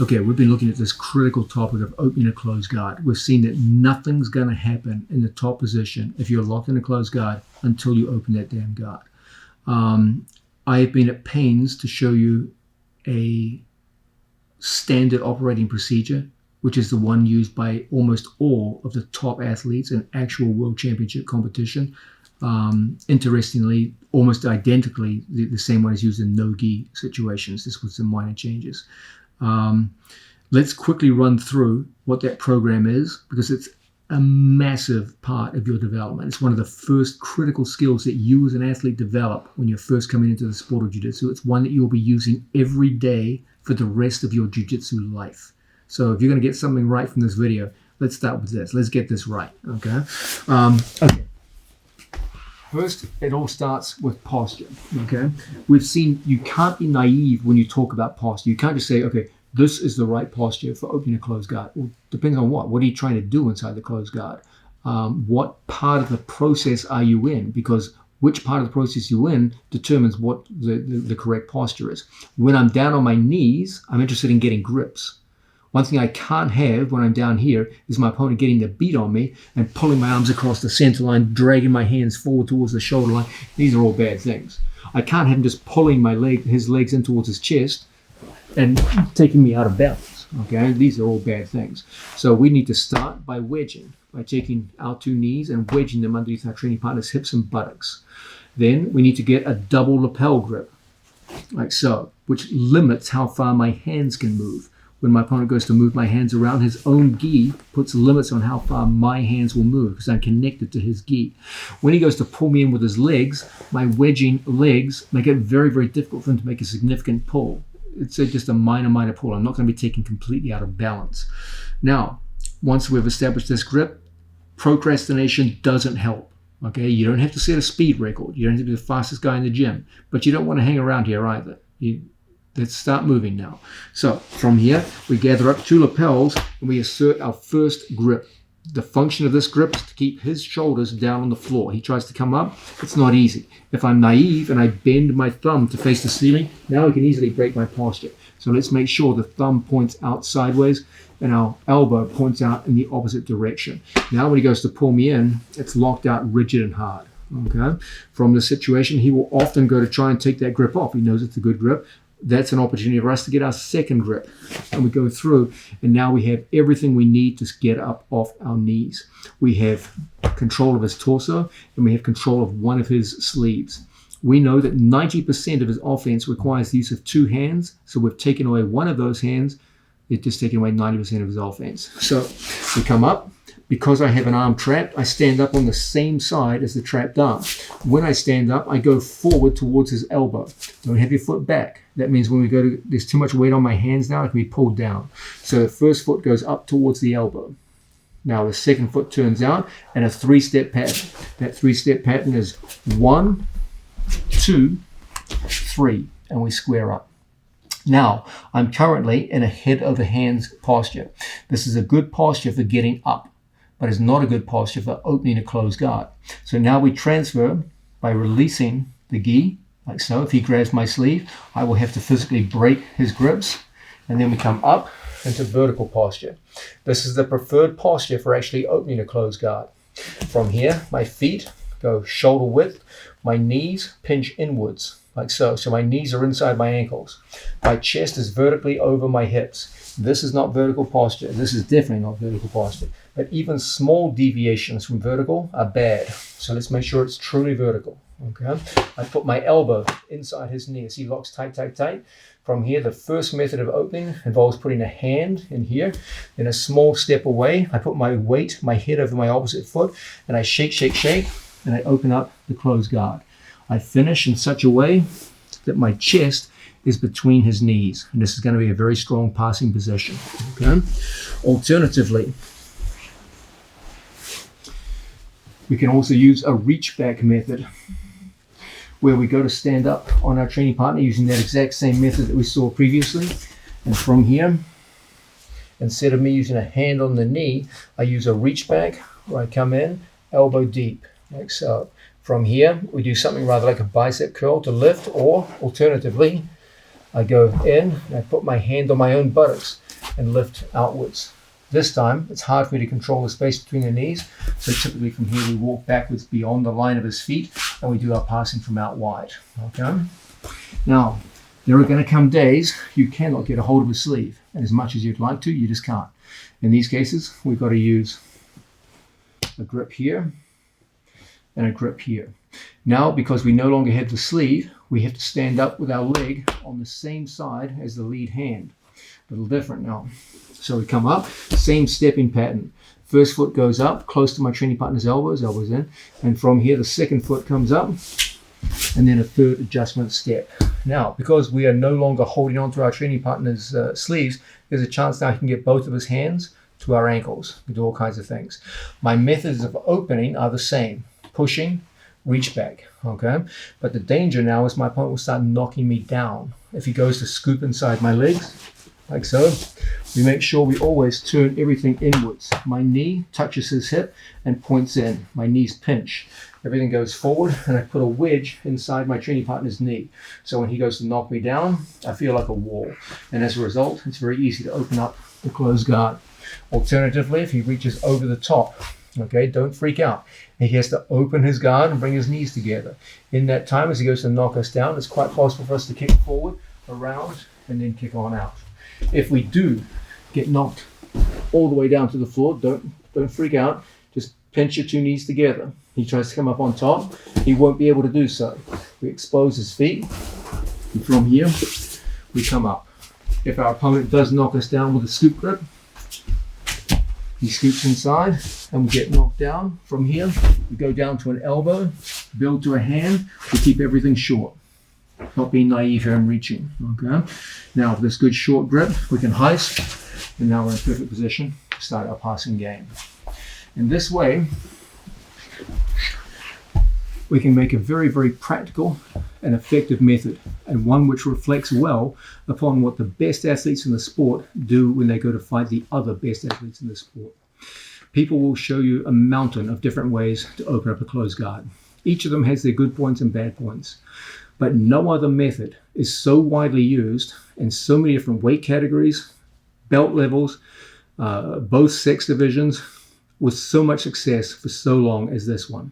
Okay, we've been looking at this critical topic of opening a closed guard. We've seen that nothing's going to happen in the top position if you're locked in a closed guard until you open that damn guard. I have been at pains to show you a standard operating procedure, which is the one used by almost all of the top athletes in actual world championship competition. Interestingly, almost identically, the same one is used in no-gi situations, just with some minor changes. Let's quickly run through what that program is, because it's a massive part of your development. It's one of the first critical skills that you as an athlete develop when you're first coming into the sport of jiu-jitsu. It's one that you'll be using every day for the rest of your jiu-jitsu life. So if you're going to get something right from this video, let's start with this. Let's get this right, okay? Okay. First, it all starts with posture, okay? We've seen you can't be naive when you talk about posture. You can't just say, okay, this is the right posture for opening a closed guard. Well, depends on what. What are you trying to do inside the closed guard? What part of the process are you in? Because which part of the process you're in determines what the correct posture is. When I'm down on my knees, I'm interested in getting grips. One thing I can't have when I'm down here is my opponent getting the beat on me and pulling my arms across the center line, dragging my hands forward towards the shoulder line. These are all bad things. I can't have him just pulling his legs in towards his chest and taking me out of balance. Okay, these are all bad things. So we need to start by wedging, by taking our two knees and wedging them underneath our training partner's hips and buttocks. Then we need to get a double lapel grip, like so, which limits how far my hands can move. When my opponent goes to move my hands around, his own gi puts limits on how far my hands will move because I'm connected to his gi. When he goes to pull me in with his legs, my wedging legs make it very, very difficult for him to make a significant pull. It's just a minor pull. I'm not going to be taken completely out of balance. Now, once we've established this grip, procrastination doesn't help. Okay, you don't have to set a speed record. You don't have to be the fastest guy in the gym, but you don't want to hang around here either. Let's start moving now. So from here, we gather up two lapels and we assert our first grip. The function of this grip is to keep his shoulders down on the floor. He tries to come up. It's not easy. If I'm naive and I bend my thumb to face the ceiling, now I can easily break my posture. So let's make sure the thumb points out sideways and our elbow points out in the opposite direction. Now when he goes to pull me in, it's locked out rigid and hard. Okay. From this situation, he will often go to try and take that grip off. He knows it's a good grip. That's an opportunity for us to get our second grip. And we go through, and now we have everything we need to get up off our knees. We have control of his torso, and we have control of one of his sleeves. We know that 90% of his offense requires the use of two hands, so we've taken away one of those hands. It's just taken away 90% of his offense. So we come up. Because I have an arm trapped, I stand up on the same side as the trapped arm. When I stand up, I go forward towards his elbow. Don't have your foot back. That means when we go to, there's too much weight on my hands now, it can be pulled down. So the first foot goes up towards the elbow. Now the second foot turns out, and a three-step pattern. That three-step pattern is 1, 2, 3, and we square up. Now, I'm currently in a head over hands posture. This is a good posture for getting up, but it's not a good posture for opening a closed guard. So now we transfer by releasing the gi, like so. If he grabs my sleeve, I will have to physically break his grips, and then we come up into vertical posture. This is the preferred posture for actually opening a closed guard. From here, my feet go shoulder width, my knees pinch inwards, like so. So my knees are inside my ankles. My chest is vertically over my hips. This is not vertical posture. This is definitely not vertical posture. But even small deviations from vertical are bad. So let's make sure it's truly vertical. Okay. I put my elbow inside his knee as he locks tight. From here, the first method of opening involves putting a hand in here. Then a small step away, I put my weight, my head over my opposite foot, and I shake, and I open up the closed guard. I finish in such a way that my chest is between his knees. And this is going to be a very strong passing position. Okay. Alternatively, we can also use a reach back method where we go to stand up on our training partner using that exact same method that we saw previously. And from here, instead of me using a hand on the knee, I use a reach back where I come in elbow deep, like so. From here, we do something rather like a bicep curl to lift, or alternatively, I go in and I put my hand on my own buttocks. and lift outwards. This time, it's hard for me to control the space between the knees, so typically from here we walk backwards beyond the line of his feet and we do our passing from out wide. Okay. Now, there are going to come days you cannot get a hold of a sleeve, and as much as you'd like to, you just can't. In these cases, we've got to use a grip here and a grip here. Now, because we no longer have the sleeve, we have to stand up with our leg on the same side as the lead hand. A little different now. So we come up, same stepping pattern. First foot goes up, close to my training partner's elbows in, and from here the second foot comes up, and then a third adjustment step. Now, because we are no longer holding on to our training partner's sleeves, there's a chance now I can get both of his hands to our ankles. We do all kinds of things. My methods of opening are the same. Pushing, reach back, okay? But the danger now is my opponent will start knocking me down. If he goes to scoop inside my legs, like so, we make sure we always turn everything inwards. My knee touches his hip and points in. My knees pinch. Everything goes forward, and I put a wedge inside my training partner's knee. So when he goes to knock me down, I feel like a wall. And as a result, it's very easy to open up the closed guard. Alternatively, if he reaches over the top, okay, don't freak out. He has to open his guard and bring his knees together. In that time, as he goes to knock us down, it's quite possible for us to kick forward, around, and then kick on out. If we do get knocked all the way down to the floor, don't freak out. Just pinch your two knees together. He tries to come up on top, he won't be able to do so. We expose his feet, and from here, we come up. If our opponent does knock us down with a scoop grip, he scoops inside and we get knocked down. From here, we go down to an elbow, build to a hand, we keep everything short. Not being naive here and reaching, okay? Now, with this good short grip, we can heist, and now we're in perfect position to start our passing game. In this way, we can make a very, very practical and effective method, and one which reflects well upon what the best athletes in the sport do when they go to fight the other best athletes in the sport. People will show you a mountain of different ways to open up a closed guard. Each of them has their good points and bad points. But no other method is so widely used in so many different weight categories, belt levels, both sex divisions, with so much success for so long as this one.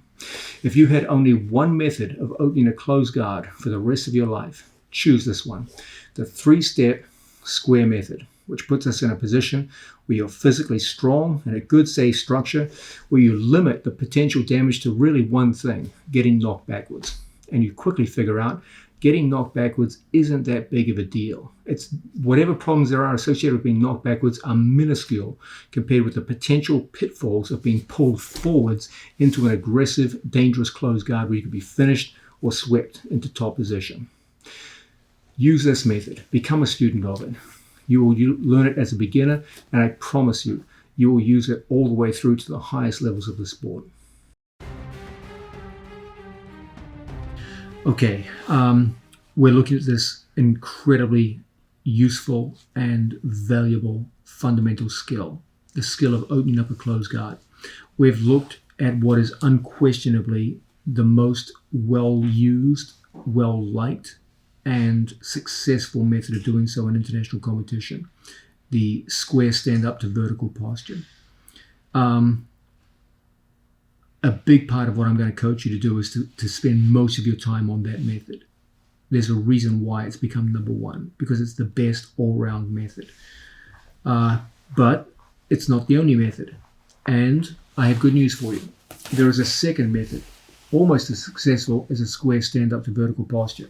If you had only one method of opening a closed guard for the rest of your life, choose this one, the 3-step square method, which puts us in a position where you're physically strong and a good safe structure, where you limit the potential damage to really one thing, getting knocked backwards. And you quickly figure out getting knocked backwards isn't that big of a deal. It's whatever problems there are associated with being knocked backwards are minuscule compared with the potential pitfalls of being pulled forwards into an aggressive, dangerous closed guard where you could be finished or swept into top position. Use this method. Become a student of it. You will learn it as a beginner, and I promise you, you will use it all the way through to the highest levels of the sport. Okay, we're looking at this incredibly useful and valuable fundamental skill, the skill of opening up a closed guard. We've looked at what is unquestionably the most well-used, well-liked, and successful method of doing so in international competition, the square stand-up to vertical posture. A big part of what I'm going to coach you to do is to spend most of your time on that method. There's a reason why it's become number one, because it's the best all-round method. But it's not the only method. And I have good news for you. There is a second method, almost as successful as a square stand-up to vertical posture.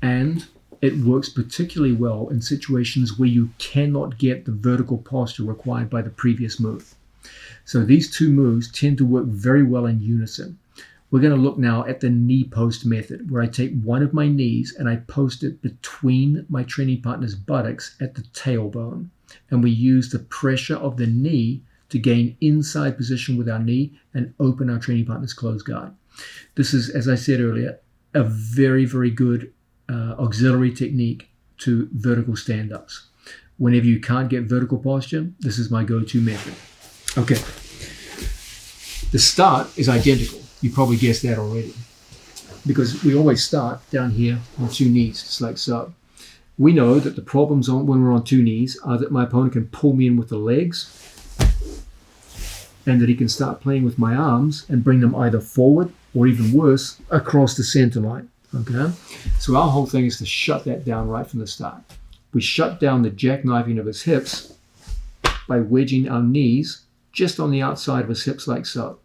And it works particularly well in situations where you cannot get the vertical posture required by the previous move. So these two moves tend to work very well in unison. We're going to look now at the knee post method, where I take one of my knees and I post it between my training partner's buttocks at the tailbone. And we use the pressure of the knee to gain inside position with our knee and open our training partner's closed guard. This is, as I said earlier, a very, very good auxiliary technique to vertical stand-ups. Whenever you can't get vertical posture, this is my go-to method. Okay, the start is identical. You probably guessed that already, because we always start down here on two knees, just like so. We know that the problems when we're on two knees are that my opponent can pull me in with the legs, and that he can start playing with my arms and bring them either forward or, even worse, across the center line. Okay? So our whole thing is to shut that down right from the start. We shut down the jackknifing of his hips by wedging our knees just on the outside of his hips like so.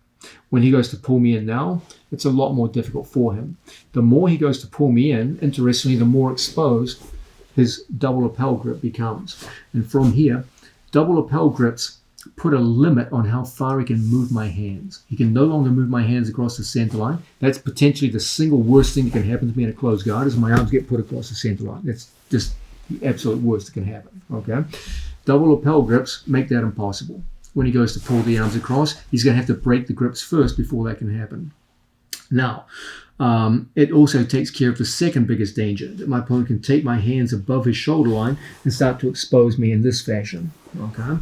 When he goes to pull me in now, it's a lot more difficult for him. The more he goes to pull me in, interestingly, the more exposed his double lapel grip becomes. And from here, double lapel grips put a limit on how far he can move my hands. He can no longer move my hands across the center line. That's potentially the single worst thing that can happen to me in a closed guard, is my arms get put across the center line. That's just the absolute worst that can happen. Okay? Double lapel grips make that impossible. When he goes to pull the arms across, he's going to have to break the grips first before that can happen. Now, it also takes care of the second biggest danger, that my opponent can take my hands above his shoulder line and start to expose me in this fashion. Okay?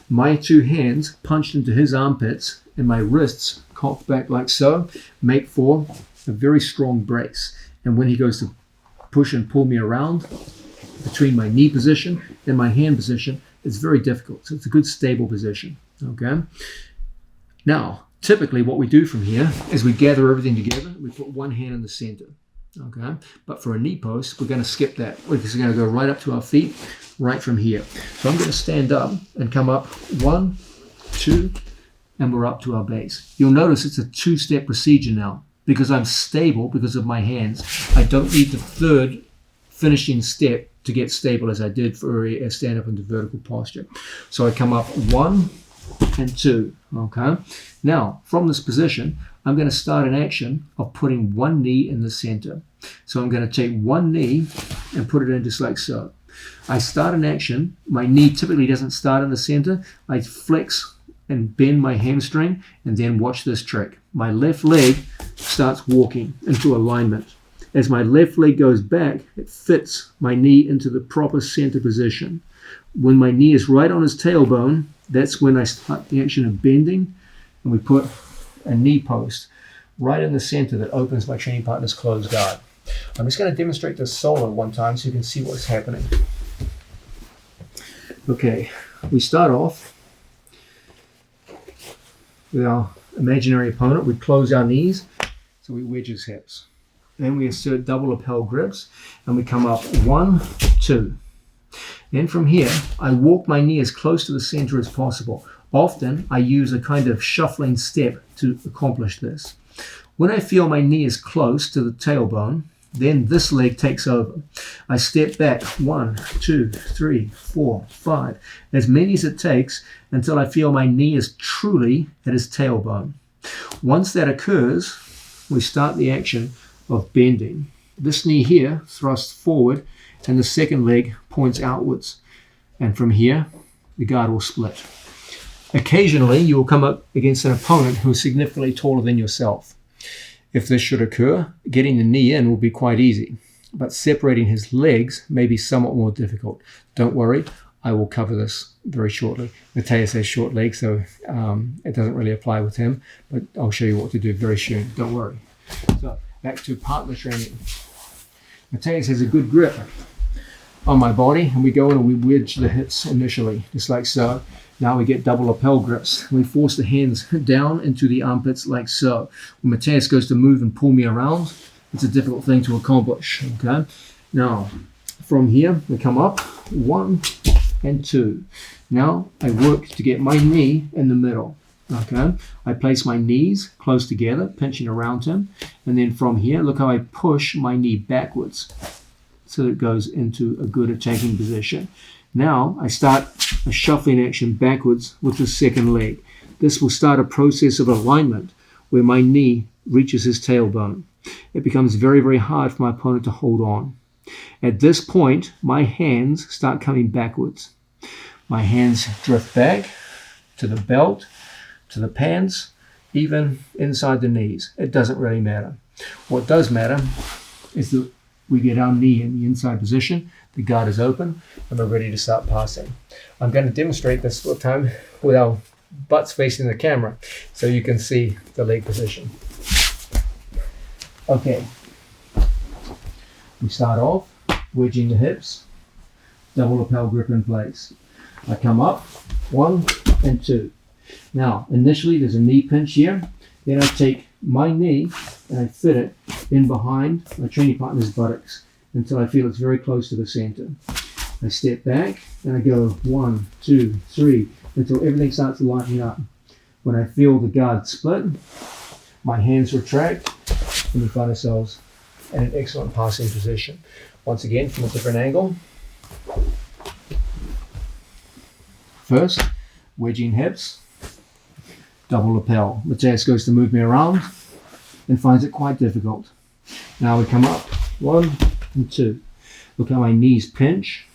My two hands punched into his armpits and my wrists cocked back like so make for a very strong brace. And when he goes to push and pull me around between my knee position and my hand position, it's very difficult. So it's a good stable position. Okay. Now, typically what we do from here is we gather everything together. We put one hand in the center. Okay. But for a knee post, we're going to skip that. We're just going to go right up to our feet, right from here. So I'm going to stand up and come up 1, 2, and we're up to our base. You'll notice it's a two-step procedure now because I'm stable because of my hands. I don't need the third finishing step to get stable as I did for a stand up into vertical posture. So I come up 1 and 2. Okay. Now, from this position, I'm going to start an action of putting one knee in the center. So I'm going to take one knee and put it in just like so. I start an action. My knee typically doesn't start in the center. I flex and bend my hamstring, and then watch this trick. My left leg starts walking into alignment. As my left leg goes back, it fits my knee into the proper center position. When my knee is right on his tailbone, that's when I start the action of bending, and we put a knee post right in the center that opens my training partner's closed guard. I'm just going to demonstrate this solo one time so you can see what's happening. Okay, we start off with our imaginary opponent. We close our knees, so we wedge his hips. Then we insert double lapel grips, and we come up 1, 2. Then from here, I walk my knee as close to the center as possible. Often, I use a kind of shuffling step to accomplish this. When I feel my knee is close to the tailbone, then this leg takes over. I step back 1, 2, 3, 4, 5, as many as it takes until I feel my knee is truly at his tailbone. Once that occurs, we start the action of bending. This knee here thrusts forward and the second leg points outwards. And from here, the guard will split. Occasionally, you will come up against an opponent who is significantly taller than yourself. If this should occur, getting the knee in will be quite easy, but separating his legs may be somewhat more difficult. Don't worry, I will cover this very shortly. Mateus has short legs, so it doesn't really apply with him, but I'll show you what to do very soon. Don't worry. So, back to partner training. Mateus has a good grip on my body, and we go in and we wedge the hips initially, just like so. Now we get double lapel grips. We force the hands down into the armpits like so. When Mateus goes to move and pull me around, it's a difficult thing to accomplish. Okay. Now, from here, we come up 1 and 2. Now I work to get my knee in the middle. Okay. I place my knees close together, pinching around him. And then from here, look how I push my knee backwards so that it goes into a good attacking position. Now I start a shuffling action backwards with the second leg. This will start a process of alignment where my knee reaches his tailbone. It becomes very, very hard for my opponent to hold on. At this point, my hands start coming backwards. My hands drift back to the belt, to the pants, even inside the knees. It doesn't really matter. What does matter is that we get our knee in the inside position, the guard is open, and we're ready to start passing. I'm going to demonstrate this for a time with our butts facing the camera so you can see the leg position. Okay. We start off wedging the hips, double lapel grip in place. I come up, 1 and 2. Now, initially there's a knee pinch here. Then I take my knee and I fit it in behind my training partner's buttocks until I feel it's very close to the center. I step back and I go 1, 2, 3 until everything starts lightening up. When I feel the guard split, my hands retract and we find ourselves in an excellent passing position. Once again, from a different angle. First, wedging hips, double lapel. Matthias goes to move me around and finds it quite difficult. Now we come up, 1 and 2. Look how my knees pinch.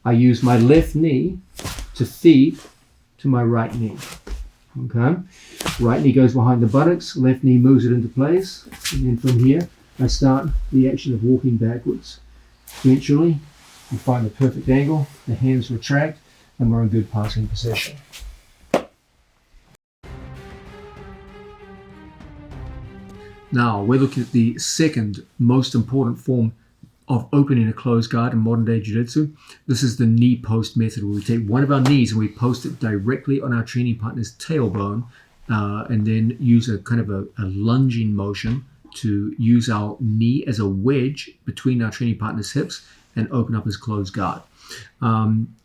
I use my left knee to feed to my right knee. Okay, right knee goes behind the buttocks, left knee moves it into place, and then from here I start the action of walking backwards. Eventually, you find the perfect angle, the hands retract, and we're in good passing position. Now, we're looking at the second most important form of opening a closed guard in modern day jiu-jitsu. This is the knee post method, where we take one of our knees and we post it directly on our training partner's tailbone, and then use a kind of a lunging motion to use our knee as a wedge between our training partner's hips and open up his closed guard.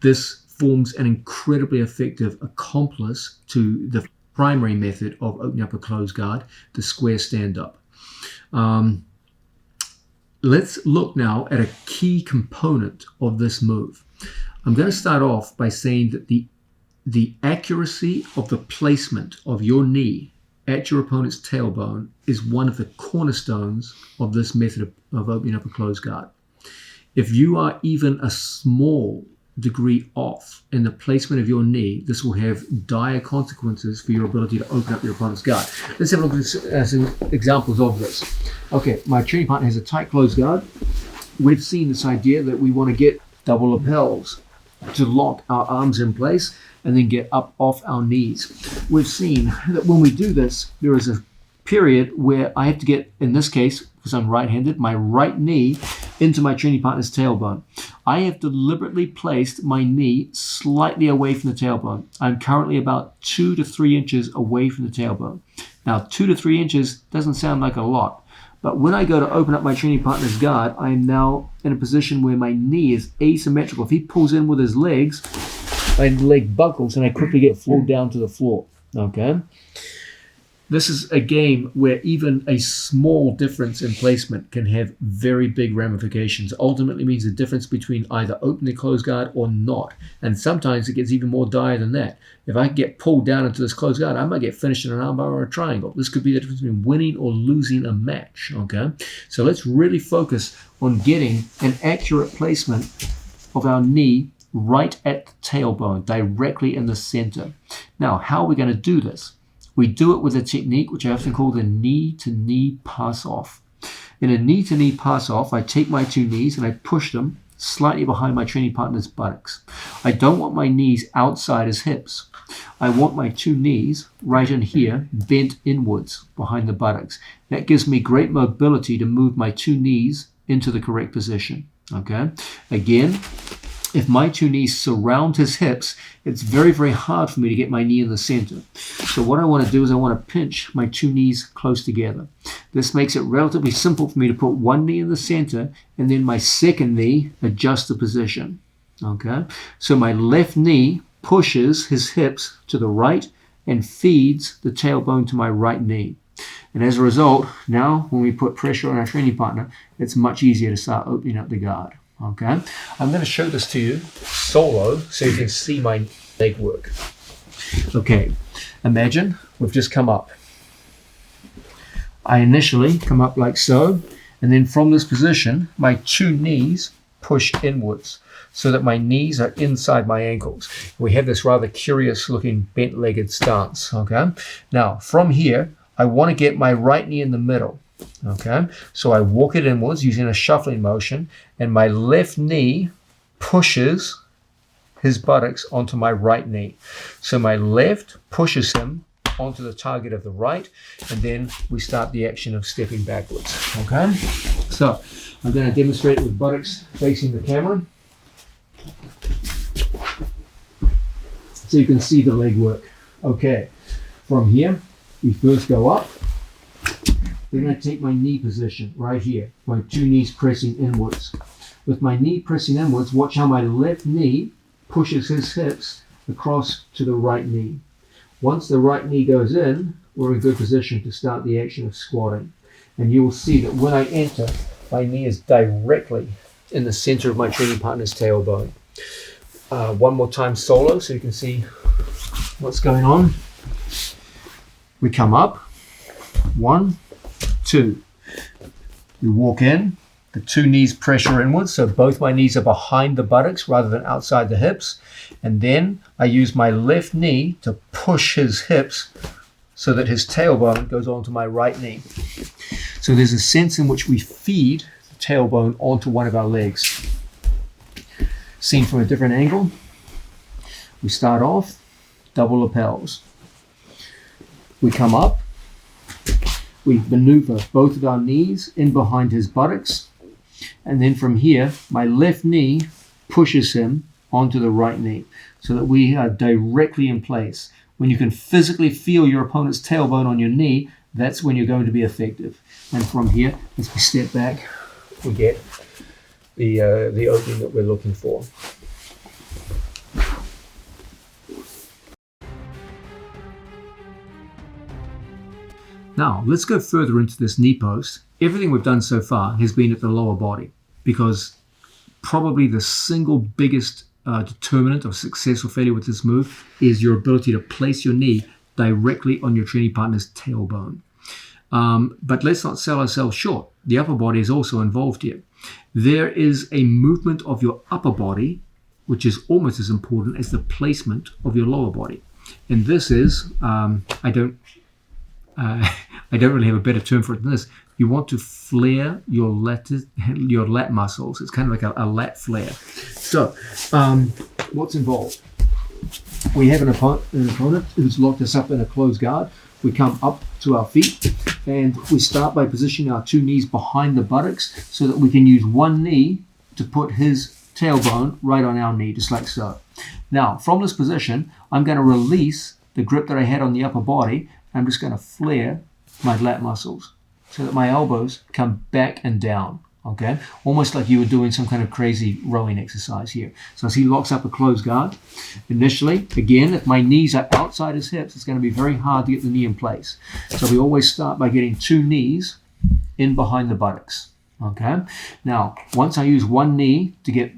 This forms an incredibly effective accomplice to the primary method of opening up a closed guard, the square stand-up. Let's look now at a key component of this move. I'm going to start off by saying that the accuracy of the placement of your knee at your opponent's tailbone is one of the cornerstones of this method of opening up a closed guard. If you are even a small degree off in the placement of your knee, this will have dire consequences for your ability to open up your opponent's guard. Let's have a look at some examples of this. Okay, my training partner has a tight closed guard. We've seen this idea that we want to get double lapels to lock our arms in place and then get up off our knees. We've seen that when we do this, there is a period where I have to get, in this case, because I'm right-handed, my right knee into my training partner's tailbone. I have deliberately placed my knee slightly away from the tailbone. I'm currently about 2 to 3 inches away from the tailbone. Now, 2 to 3 inches doesn't sound like a lot, but when I go to open up my training partner's guard, I am now in a position where my knee is asymmetrical. If he pulls in with his legs, my leg buckles and I quickly get floored down to the floor. Okay? This is a game where even a small difference in placement can have very big ramifications. Ultimately means the difference between either opening the closed guard or not. And sometimes it gets even more dire than that. If I get pulled down into this closed guard, I might get finished in an armbar or a triangle. This could be the difference between winning or losing a match. Okay, so let's really focus on getting an accurate placement of our knee right at the tailbone, directly in the center. Now, how are we going to do this? We do it with a technique which I often call the knee-to-knee pass-off. In a knee-to-knee pass-off, I take my 2 knees and I push them slightly behind my training partner's buttocks. I don't want my knees outside his hips. I want my 2 knees right in here, bent inwards behind the buttocks. That gives me great mobility to move my 2 knees into the correct position. Okay? Again, if my 2 knees surround his hips, it's very, very hard for me to get my knee in the center. So what I want to do is I want to pinch my 2 knees close together. This makes it relatively simple for me to put 1 knee in the center and then my second knee adjust the position. Okay? So my left knee pushes his hips to the right and feeds the tailbone to my right knee. And as a result, now when we put pressure on our training partner, it's much easier to start opening up the guard. Okay, I'm going to show this to you solo so you can see my leg work. Okay, imagine we've just come up. I initially come up like so, and then from this position, my 2 knees push inwards so that my knees are inside my ankles. We have this rather curious looking bent-legged stance. Okay, now from here, I want to get my right knee in the middle. Okay, so I walk it inwards using a shuffling motion, and my left knee pushes his buttocks onto my right knee. So my left pushes him onto the target of the right, and then we start the action of stepping backwards. Okay, so I'm going to demonstrate it with buttocks facing the camera, so you can see the leg work. Okay, from here, we first go up. Then I take my knee position right here, my two knees pressing inwards. With my knee pressing inwards, watch how my left knee pushes his hips across to the right knee. Once the right knee goes in, we're in good position to start the action of squatting. And you will see that when I enter, my knee is directly in the center of my training partner's tailbone. One more time solo so you can see what's going on. We come up, 1, 2. We walk in, the two knees pressure inwards, so both my knees are behind the buttocks rather than outside the hips. And then I use my left knee to push his hips so that his tailbone goes onto my right knee. So there's a sense in which we feed the tailbone onto one of our legs. Seen from a different angle, we start off, double lapels. We come up, we maneuver both of our knees in behind his buttocks, and then from here, my left knee pushes him onto the right knee so that we are directly in place. When you can physically feel your opponent's tailbone on your knee, that's when you're going to be effective. And from here, as we step back, we get the opening that we're looking for. Now, let's go further into this knee post. Everything we've done so far has been at the lower body, because probably the single biggest determinant of success or failure with this move is your ability to place your knee directly on your training partner's tailbone. But let's not sell ourselves short. The upper body is also involved here. There is a movement of your upper body, which is almost as important as the placement of your lower body. And this is, I don't really have a better term for it than this. You want to flare your lat muscles. It's kind of like a lat flare. So, what's involved? We have an opponent who's locked us up in a closed guard. We come up to our feet, and we start by positioning our two knees behind the buttocks so that we can use one knee to put his tailbone right on our knee, just like so. Now, from this position, I'm going to release the grip that I had on the upper body. I'm just going to flare my lat muscles so that my elbows come back and down, okay? Almost like you were doing some kind of crazy rowing exercise here. So as he locks up a closed guard, initially, again, if my knees are outside his hips, it's going to be very hard to get the knee in place. So we always start by getting two knees in behind the buttocks, okay? Now, once I use one knee to get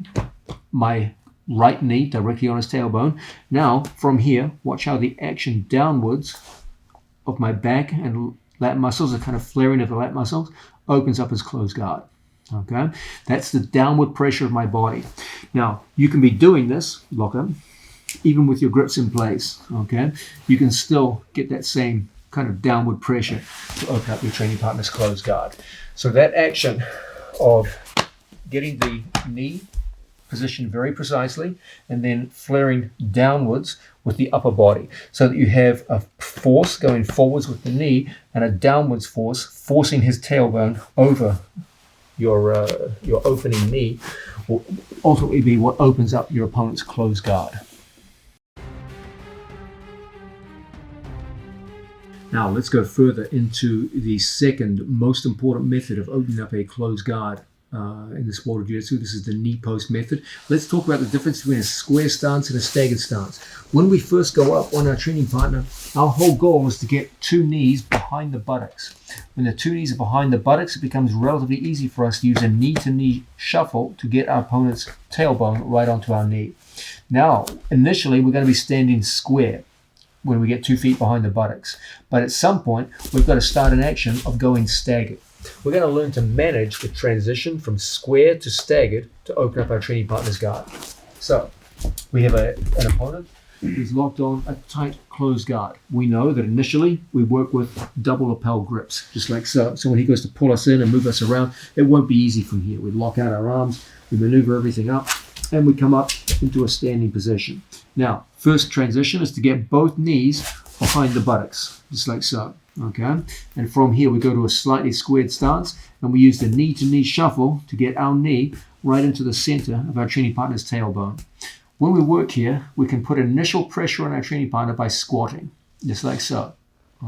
my right knee directly on his tailbone, now from here, watch how the action downwards of my back and lat muscles, the kind of flaring of the lat muscles, opens up his closed guard. Okay, that's the downward pressure of my body. Now, you can be doing this, lock up, even with your grips in place. Okay, you can still get that same kind of downward pressure to open up your training partner's closed guard. So that action of getting the knee positioned very precisely and then flaring downwards with the upper body so that you have a force going forwards with the knee and a downwards force forcing his tailbone over your opening knee will ultimately be what opens up your opponent's closed guard. Now let's go further into the second most important method of opening up a closed guard in the sport of jiu-jitsu. This is the knee post method. Let's talk about the difference between a square stance and a staggered stance. When we first go up on our training partner, our whole goal is to get two knees behind the buttocks. When the two knees are behind the buttocks, it becomes relatively easy for us to use a knee-to-knee shuffle to get our opponent's tailbone right onto our knee. Now, initially, we're going to be standing square when we get 2 feet behind the buttocks. But at some point, we've got to start an action of going staggered. We're going to learn to manage the transition from square to staggered to open up our training partner's guard. So, we have an opponent who's locked on a tight closed guard. We know that initially we work with double lapel grips, just like so. So when he goes to pull us in and move us around, it won't be easy from here. We lock out our arms, we maneuver everything up, and we come up into a standing position. Now, first transition is to get both knees behind the buttocks, just like so. okay? And from here, we go to a slightly squared stance, and we use the knee-to-knee shuffle to get our knee right into the center of our training partner's tailbone. When we work here, we can put initial pressure on our training partner by squatting, just like so,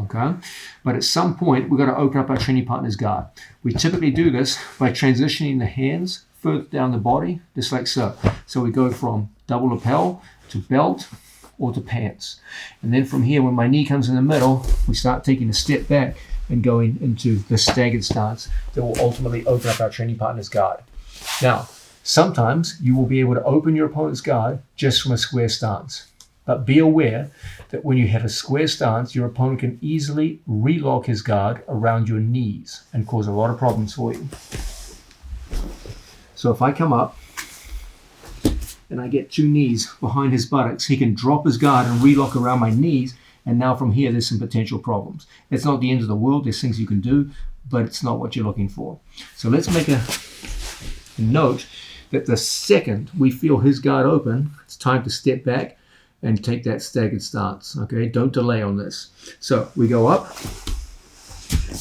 okay? But at some point, we've got to open up our training partner's guard. We typically do this by transitioning the hands further down the body, just like so. So we go from double lapel to belt or to pants. And then from here, when my knee comes in the middle, we start taking a step back and going into the staggered stance that will ultimately open up our training partner's guard. Now, sometimes you will be able to open your opponent's guard just from a square stance. But be aware that when you have a square stance, your opponent can easily relock his guard around your knees and cause a lot of problems for you. So if I come up and I get two knees behind his buttocks, he can drop his guard and relock around my knees. And now from here, there's some potential problems. It's not the end of the world. There's things you can do, but it's not what you're looking for. So let's make a note that the second we feel his guard open, it's time to step back and take that staggered stance. Okay, don't delay on this. So we go up,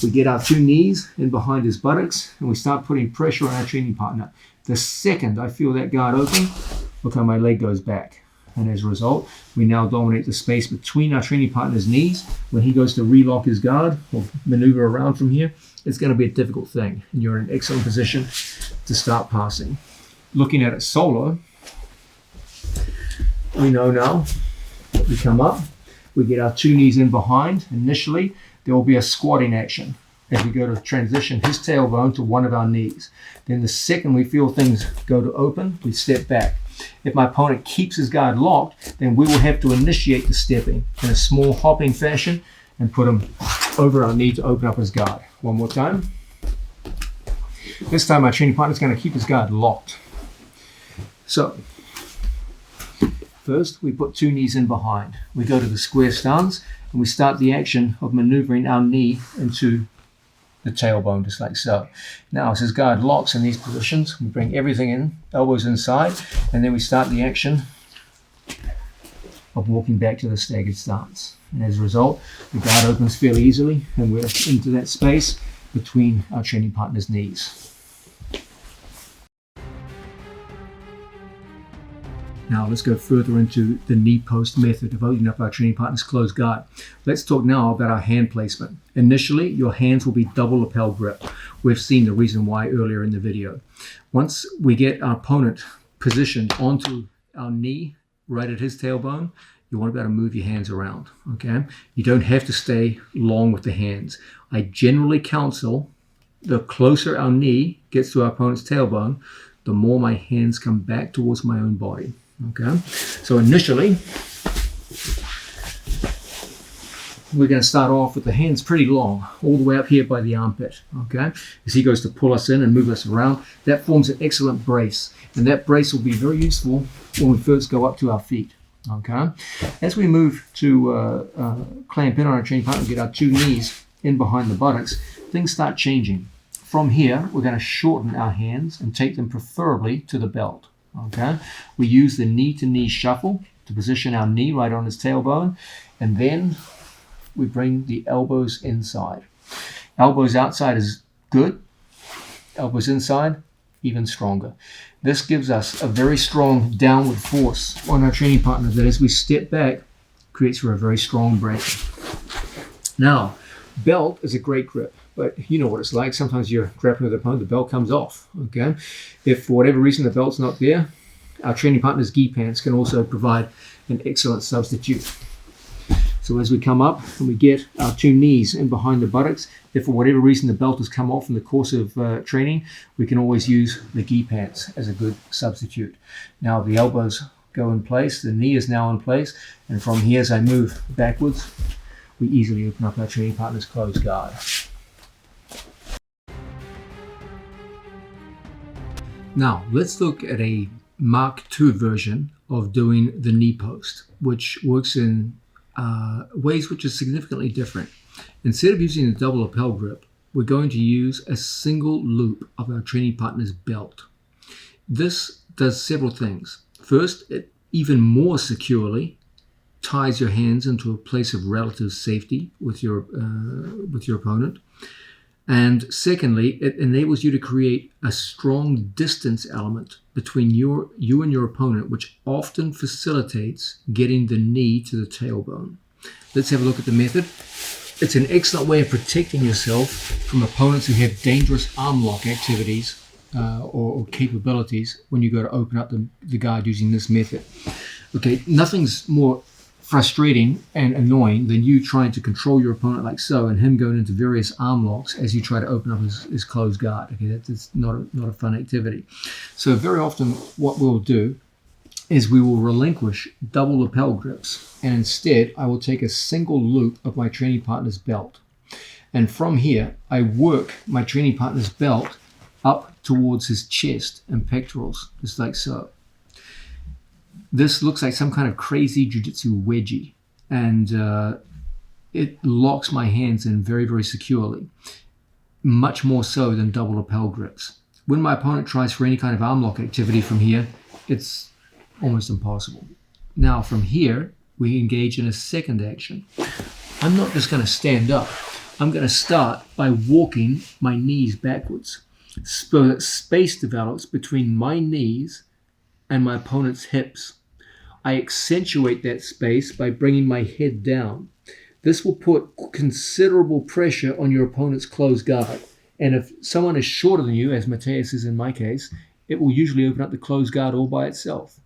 we get our two knees in behind his buttocks, and we start putting pressure on our training partner. The second I feel that guard open, look how my leg goes back. And as a result, we now dominate the space between our training partner's knees. When he goes to relock his guard or maneuver around from here, it's going to be a difficult thing. And you're in an excellent position to start passing. Looking at it solo, we know now that we come up, we get our two knees in behind. Initially, there will be a squatting action as we go to transition his tailbone to one of our knees. Then the second we feel things go to open, we step back. If my opponent keeps his guard locked, then we will have to initiate the stepping in a small hopping fashion and put him over our knee to open up his guard. One more time. This time our training partner is going to keep his guard locked. So, first we put two knees in behind. We go to the square stance and we start the action of maneuvering our knee into the tailbone, just like so. Now, as his guard locks in these positions, we bring everything in, elbows inside, and then we start the action of walking back to the staggered stance. And as a result, the guard opens fairly easily, and we're into that space between our training partner's knees. Now let's go further into the knee post method of opening up our training partner's closed guard. Let's talk now about our hand placement. Initially, your hands will be double lapel grip. We've seen the reason why earlier in the video. Once we get our opponent positioned onto our knee, right at his tailbone, you want to be able to move your hands around, okay? You don't have to stay long with the hands. I generally counsel the closer our knee gets to our opponent's tailbone, the more my hands come back towards my own body. Okay, so initially, we're going to start off with the hands pretty long, all the way up here by the armpit. Okay, as he goes to pull us in and move us around, that forms an excellent brace, and that brace will be very useful when we first go up to our feet. Okay, as we move to clamp in on our training partner and get our two knees in behind the buttocks, things start changing. From here, we're going to shorten our hands and take them preferably to the belt. Okay, we use the knee-to-knee shuffle to position our knee right on his tailbone, and then we bring the elbows inside. Elbows outside is good. Elbows inside, even stronger. This gives us a very strong downward force on our training partner that as we step back, creates for a very strong break. Now, belt is a great grip. But you know what it's like. Sometimes you're grappling with the opponent, the belt comes off. Okay, if for whatever reason the belt's not there, our training partner's gi pants can also provide an excellent substitute. So as we come up and we get our two knees in behind the buttocks, if for whatever reason the belt has come off in the course of training, we can always use the gi pants as a good substitute. Now the elbows go in place, the knee is now in place, and from here as I move backwards, we easily open up our training partner's closed guard. Now, let's look at a Mark II version of doing the knee post, which works in ways which are significantly different. Instead of using a double lapel grip, we're going to use a single loop of our training partner's belt. This does several things. First, it even more securely ties your hands into a place of relative safety with your opponent. And secondly, it enables you to create a strong distance element between you and your opponent, which often facilitates getting the knee to the tailbone. Let's have a look at the method. It's an excellent way of protecting yourself from opponents who have dangerous arm lock activities or capabilities when you go to open up the guard using this method. Okay, nothing's more frustrating and annoying than you trying to control your opponent like so, and him going into various arm locks as you try to open up his closed guard. Okay, that's not a fun activity. So very often what we'll do is we will relinquish double lapel grips, and instead I will take a single loop of my training partner's belt, and from here I work my training partner's belt up towards his chest and pectorals, just like so. This looks like some kind of crazy jiu-jitsu wedgie, and it locks my hands in very, very securely, much more so than double lapel grips. When my opponent tries for any kind of arm lock activity from here, it's almost impossible. Now from here, we engage in a second action. I'm not just going to stand up. I'm going to start by walking my knees backwards. Space develops between my knees and my opponent's hips. I accentuate that space by bringing my head down. This will put considerable pressure on your opponent's closed guard. And if someone is shorter than you, as Mateus is in my case, it will usually open up the closed guard all by itself.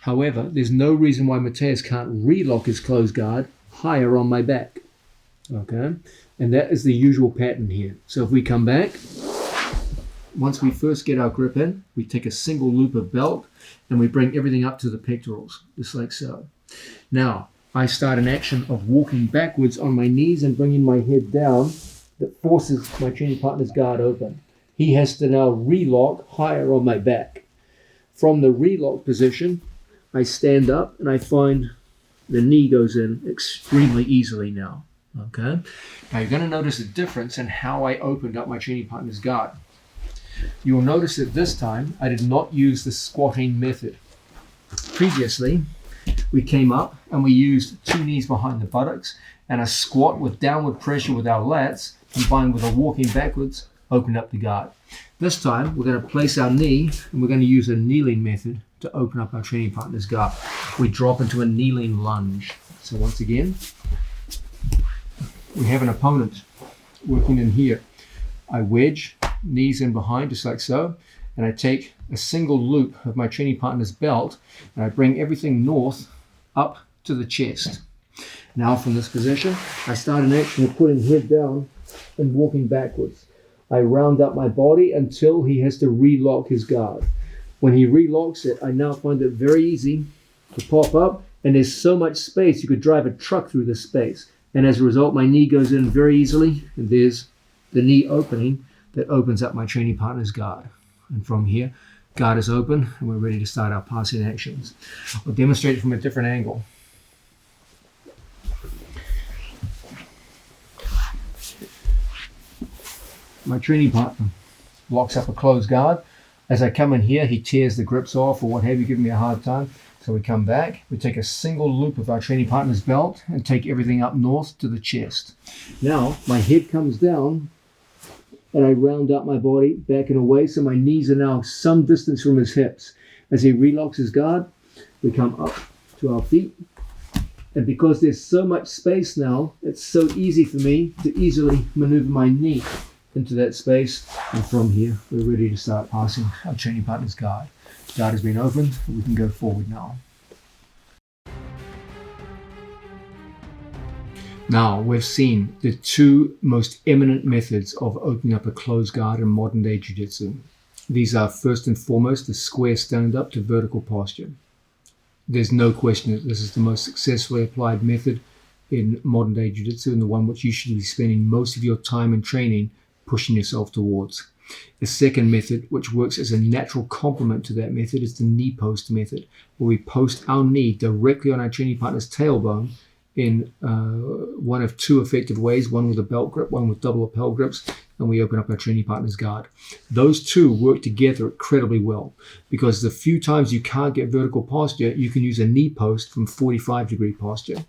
However, there's no reason why Mateus can't relock his closed guard higher on my back. Okay? And that is the usual pattern here. So if we come back, once we first get our grip in, we take a single loop of belt and we bring everything up to the pectorals, just like so. Now, I start an action of walking backwards on my knees and bringing my head down that forces my training partner's guard open. He has to now relock higher on my back. From the relock position, I stand up and I find the knee goes in extremely easily now. Okay? Now you're going to notice a difference in how I opened up my training partner's guard. You will notice that this time I did not use the squatting method. Previously, we came up and we used 2 knees behind the buttocks and a squat with downward pressure with our lats combined with a walking backwards opened up the guard. This time we're going to place our knee and we're going to use a kneeling method to open up our training partner's guard. We drop into a kneeling lunge. So once again, we have an opponent working in here. I wedge, knees in behind, just like so, and I take a single loop of my training partner's belt and I bring everything north up to the chest. Now from this position, I start an action of putting head down and walking backwards. I round up my body until he has to relock his guard. When he relocks it, I now find it very easy to pop up, and there's so much space you could drive a truck through this space. And as a result, my knee goes in very easily, and there's the knee opening that opens up my training partner's guard. And from here, guard is open, and we're ready to start our passing actions. I'll demonstrate it from a different angle. My training partner locks up a closed guard. As I come in here, he tears the grips off or what have you, giving me a hard time. So we come back, we take a single loop of our training partner's belt and take everything up north to the chest. Now, my head comes down and I round up my body back and away, so my knees are now some distance from his hips. As he relocks his guard, we come up to our feet. And because there's so much space now, it's so easy for me to easily maneuver my knee into that space, and from here we're ready to start passing our training partner's guard. Guard has been opened, and we can go forward now. Now we've seen the 2 most eminent methods of opening up a closed guard in modern day jiu-jitsu. These are first and foremost the square stand-up to vertical posture. There's no question that this is the most successfully applied method in modern day jiu-jitsu, and the one which you should be spending most of your time in training pushing yourself towards. The second method, which works as a natural complement to that method, is the knee post method, where we post our knee directly on our training partner's tailbone in one of 2 effective ways, one with a belt grip, one with double lapel grips, and we open up our training partner's guard. Those two work together incredibly well, because the few times you can't get vertical posture, you can use a knee post from 45-degree posture.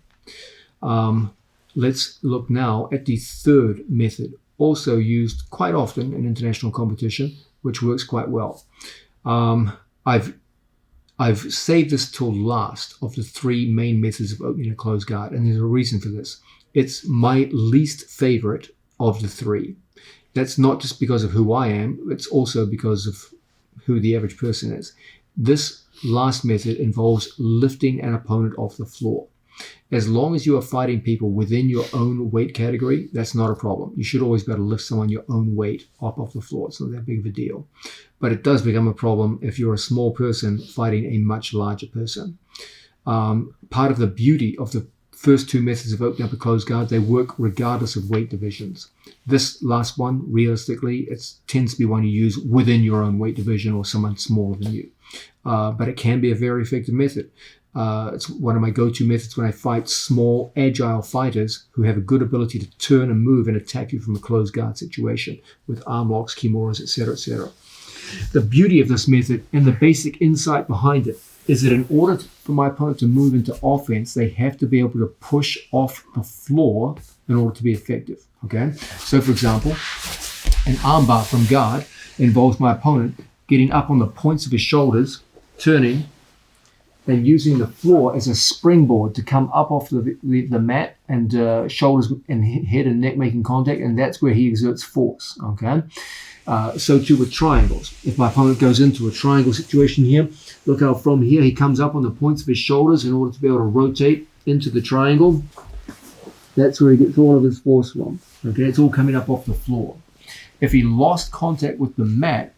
Let's look now at the third method, also used quite often in international competition, which works quite well. I've saved this till last of the three main methods of opening a closed guard, and there's a reason for this. It's my least favorite of the three. That's not just because of who I am, it's also because of who the average person is. This last method involves lifting an opponent off the floor. As long as you are fighting people within your own weight category, that's not a problem. You should always be able to lift someone your own weight up off the floor. It's not that big of a deal. But it does become a problem if you're a small person fighting a much larger person. Part of the beauty of the first two methods of opening up a closed guard, they work regardless of weight divisions. This last one, realistically, it tends to be one you use within your own weight division or someone smaller than you. But it can be a very effective method. It's one of my go-to methods when I fight small, agile fighters who have a good ability to turn and move and attack you from a closed guard situation with arm locks, kimuras, etc., etc. The beauty of this method and the basic insight behind it is that in order for my opponent to move into offense, they have to be able to push off the floor in order to be effective. Okay? So, for example, an armbar from guard involves my opponent getting up on the points of his shoulders, turning, and using the floor as a springboard to come up off the mat and shoulders and head and neck making contact, and that's where he exerts force. Okay, so too with triangles. If my opponent goes into a triangle situation here, look how from here he comes up on the points of his shoulders in order to be able to rotate into the triangle. That's where he gets all of his force from. Okay, it's all coming up off the floor. If he lost contact with the mat,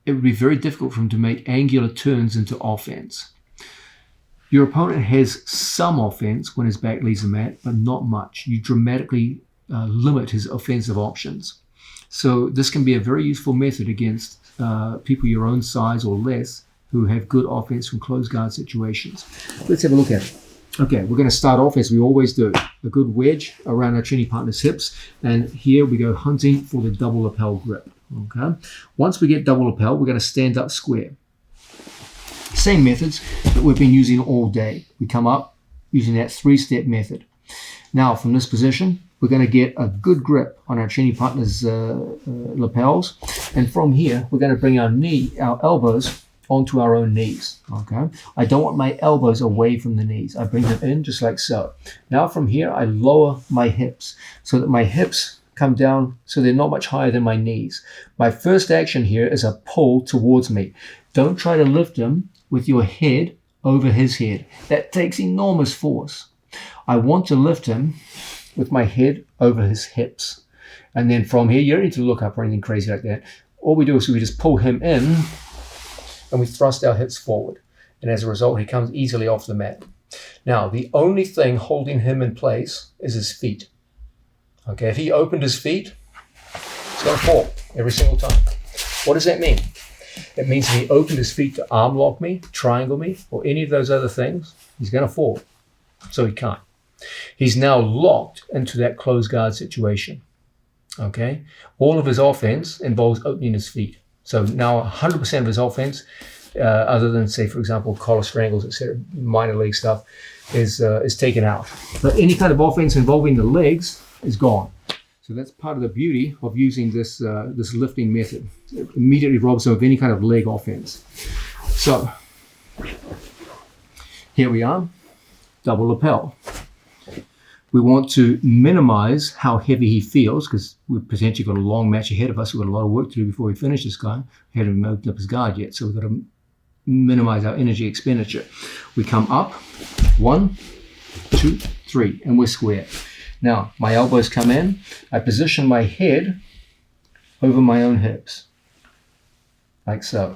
it would be very difficult for him to make angular turns into offense. Your opponent has some offense when his back leaves the mat, but not much. You dramatically limit his offensive options. So this can be a very useful method against people your own size or less who have good offense from closed guard situations. Let's have a look at it. Okay, we're going to start off as we always do. A good wedge around our training partner's hips, and here we go hunting for the double lapel grip. Okay. Once we get double lapel, we're going to stand up square. Same methods that we've been using all day. We come up using that three-step method. Now, from this position, we're going to get a good grip on our training partner's lapels, and from here, we're going to bring our elbows onto our own knees. Okay. I don't want my elbows away from the knees. I bring them in just like so. Now, from here, I lower my hips so that my hips come down so they're not much higher than my knees. My first action here is a pull towards me. Don't try to lift him with your head over his head. That takes enormous force. I want to lift him with my head over his hips. And then from here, you don't need to look up or anything crazy like that. All we do is we just pull him in and we thrust our hips forward. And as a result, he comes easily off the mat. Now, the only thing holding him in place is his feet. Okay, if he opened his feet, it's going to fall every single time. What does that mean? It means if he opened his feet to arm lock me, triangle me, or any of those other things, he's going to fall. So he can't. He's now locked into that closed guard situation. Okay, all of his offense involves opening his feet. So now 100% of his offense, other than, say, for example, collar strangles, etc., minor leg stuff, is taken out. But any kind of offense involving the legs is gone. So that's part of the beauty of using this lifting method. It immediately robs them of any kind of leg offense. So here we are, double lapel. We want to minimize how heavy he feels because we've potentially got a long match ahead of us. We've got a lot of work to do before we finish this guy. We haven't even opened up his guard yet, so we've got to minimize our energy expenditure. We come up, 1, 2, 3, and we're square. Now, my elbows come in. I position my head over my own hips, like so.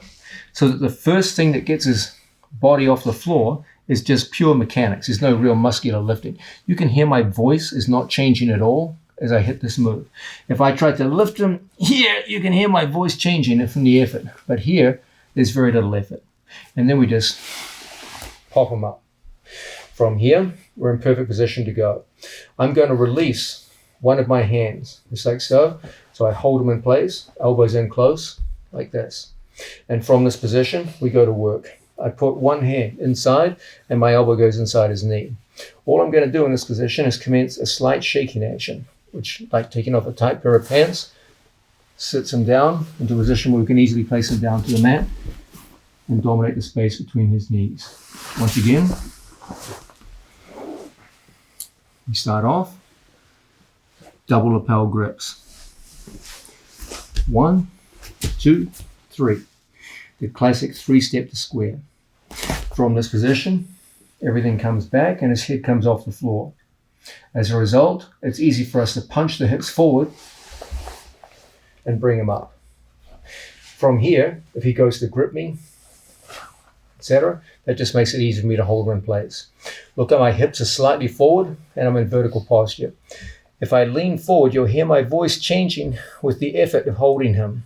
So that the first thing that gets his body off the floor is just pure mechanics. There's no real muscular lifting. You can hear my voice is not changing at all as I hit this move. If I try to lift him here, you can hear my voice changing from the effort. But here, there's very little effort. And then we just pop him up. From here, we're in perfect position to go. I'm going to release one of my hands, just like so. So I hold them in place, elbows in close, like this. And from this position, we go to work. I put one hand inside and my elbow goes inside his knee. All I'm going to do in this position is commence a slight shaking action, which, like taking off a tight pair of pants, sits him down into a position where we can easily place him down to the mat and dominate the space between his knees. Once again, we start off, double lapel grips. 1, 2, 3. The classic 3-step to square. From this position, everything comes back and his head comes off the floor. As a result, it's easy for us to punch the hips forward and bring him up. From here, if he goes to grip me, etc., that just makes it easy for me to hold him in place. Look at my hips are slightly forward and I'm in vertical posture. If I lean forward, you'll hear my voice changing with the effort of holding him.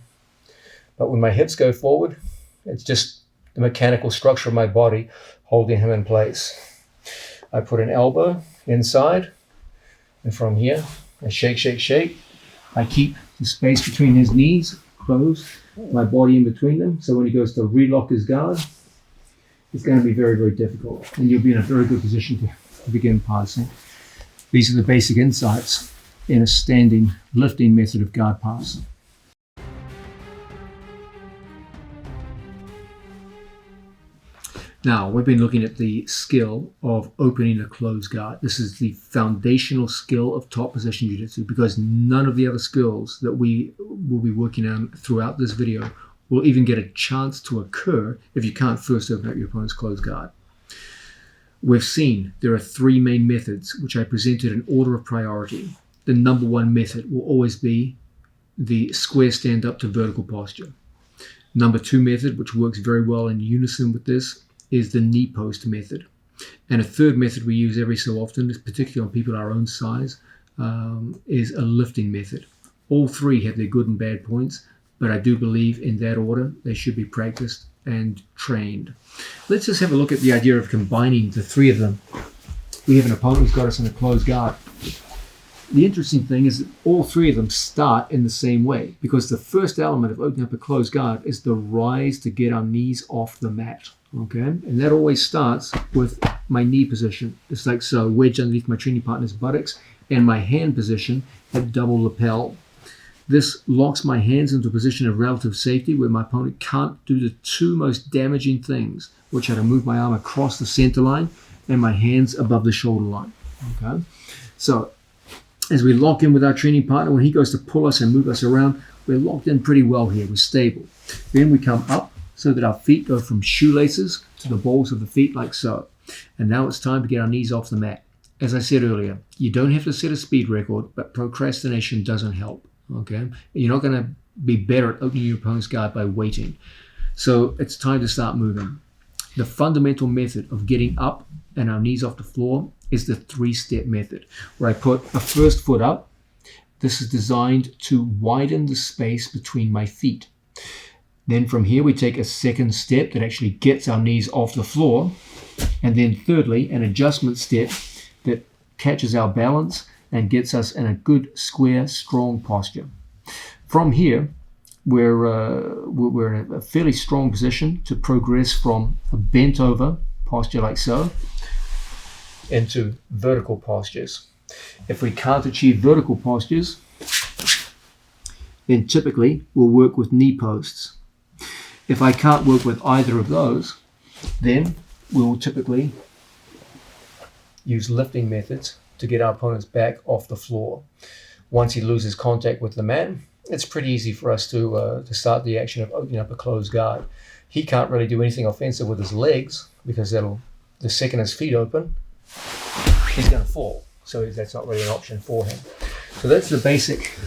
But when my hips go forward, it's just the mechanical structure of my body holding him in place. I put an elbow inside, and from here, I shake, shake, shake. I keep the space between his knees closed, my body in between them, so when he goes to relock his guard, it's going to be very, very difficult, and you'll be in a very good position to begin passing. These are the basic insights in a standing lifting method of guard pass. Now, we've been looking at the skill of opening a closed guard. This is the foundational skill of top position jiu-jitsu, because none of the other skills that we will be working on throughout this video will even get a chance to occur if you can't first open up your opponent's closed guard. We've seen there are 3 main methods, which I presented in order of priority. The number 1 method will always be the square stand up to vertical posture. Number 2 method, which works very well in unison with this, is the knee post method. And a third method we use every so often, particularly on people our own size, is a lifting method. All 3 have their good and bad points, but I do believe in that order they should be practiced and trained. Let's just have a look at the idea of combining the 3 of them. We have an opponent who's got us in a closed guard. The interesting thing is that all 3 of them start in the same way, because the first element of opening up a closed guard is the rise to get our knees off the mat. Okay, and that always starts with my knee position. It's like so, wedged underneath my training partner's buttocks, and my hand position at double lapel. This locks my hands into a position of relative safety where my opponent can't do the 2 most damaging things, which are to move my arm across the center line and my hands above the shoulder line. Okay, so as we lock in with our training partner, when he goes to pull us and move us around, we're locked in pretty well here. We're stable. Then we come up so that our feet go from shoelaces to the balls of the feet like so. And now it's time to get our knees off the mat. As I said earlier, you don't have to set a speed record, but procrastination doesn't help. Okay, you're not going to be better at opening your opponent's guard by waiting. So it's time to start moving. The fundamental method of getting up and our knees off the floor is the 3-step method, where I put a first foot up. This is designed to widen the space between my feet. Then from here, we take a second step that actually gets our knees off the floor. And then thirdly, an adjustment step that catches our balance and gets us in a good, square, strong posture. From here, we're in a fairly strong position to progress from a bent over posture like so into vertical postures. If we can't achieve vertical postures, then typically we'll work with knee posts. If I can't work with either of those, then we'll typically use lifting methods to get our opponents back off the floor. Once he loses contact with the mat, it's pretty easy for us to start the action of opening up a closed guard. He can't really do anything offensive with his legs, because the second his feet open, he's going to fall. So that's not really an option for him. So that's the basic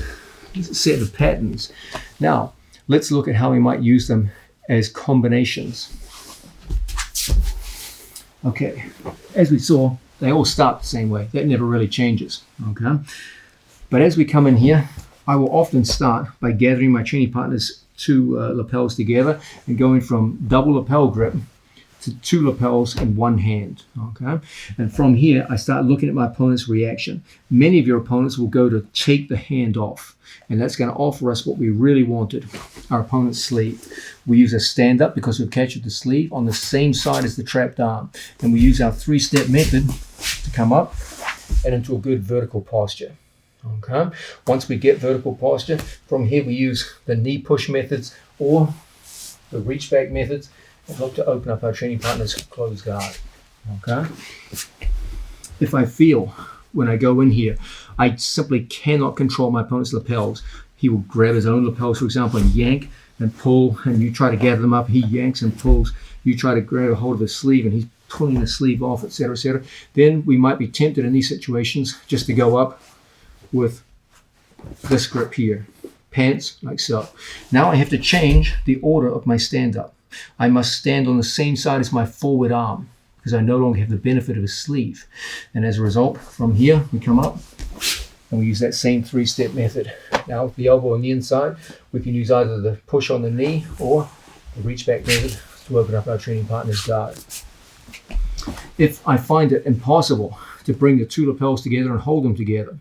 set of patterns. Now, let's look at how we might use them as combinations. Okay, as we saw, they all start the same way. That never really changes. Okay, but as we come in here, I will often start by gathering my training partner's 2 lapels together and going from double lapel grip to 2 lapels in one hand. Okay, and from here I start looking at my opponent's reaction. Many of your opponents will go to take the hand off, and that's going to offer us what we really wanted, our opponent's sleeve. We use a stand-up because we've captured the sleeve on the same side as the trapped arm, and we use our 3-step method to come up and into a good vertical posture. Okay. Once we get vertical posture, from here we use the knee push methods or the reach back methods and look to open up our training partner's closed guard. Okay. If I feel when I go in here, I simply cannot control my opponent's lapels. He will grab his own lapels, for example, and yank and pull, and you try to gather them up. He yanks and pulls. You try to grab a hold of his sleeve, and he's pulling the sleeve off, etc., etc. Then we might be tempted in these situations just to go up with this grip here, pants like so. Now I have to change the order of my stand-up. I must stand on the same side as my forward arm because I no longer have the benefit of a sleeve. And as a result, from here we come up and we use that same 3-step method. Now with the elbow on the inside, we can use either the push on the knee or the reach back method to open up our training partner's guard. If I find it impossible to bring the 2 lapels together and hold them together,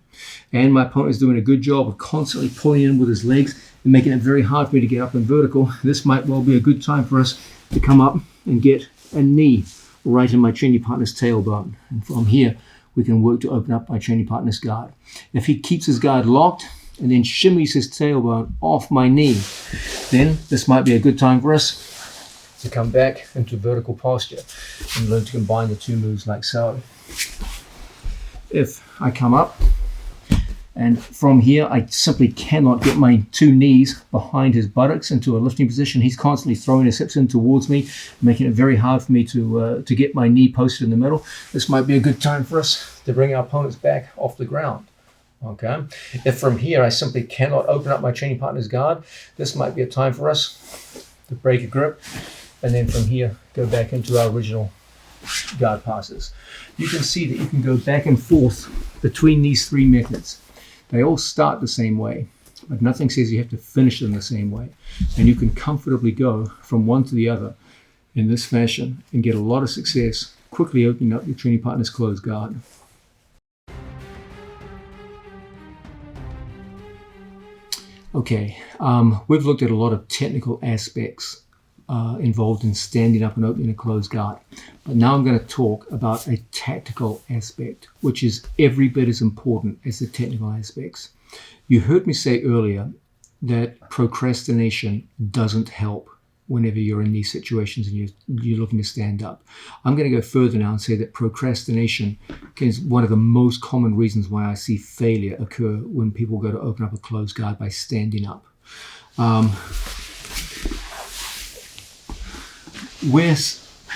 and my opponent is doing a good job of constantly pulling in with his legs and making it very hard for me to get up in vertical, this might well be a good time for us to come up and get a knee right in my training partner's tailbone. And from here, we can work to open up my training partner's guard. If he keeps his guard locked and then shimmies his tailbone off my knee, then this might be a good time for us to come back into vertical posture and learn to combine the 2 moves like so. If I come up and from here I simply cannot get my 2 knees behind his buttocks into a lifting position, he's constantly throwing his hips in towards me, making it very hard for me to get my knee posted in the middle. This might be a good time for us to bring our opponents back off the ground. Okay. If from here I simply cannot open up my training partner's guard, this might be a time for us to break a grip and then from here go back into our original guard passes. You can see that you can go back and forth between these 3 methods. They all start the same way, but nothing says you have to finish them the same way. And you can comfortably go from one to the other in this fashion and get a lot of success quickly opening up your training partner's closed guard. Okay, we've looked at a lot of technical aspects involved in standing up and opening a closed guard. But now I'm going to talk about a tactical aspect, which is every bit as important as the technical aspects. You heard me say earlier that procrastination doesn't help whenever you're in these situations and you're looking to stand up. I'm going to go further now and say that procrastination is one of the most common reasons why I see failure occur when people go to open up a closed guard by standing up. We're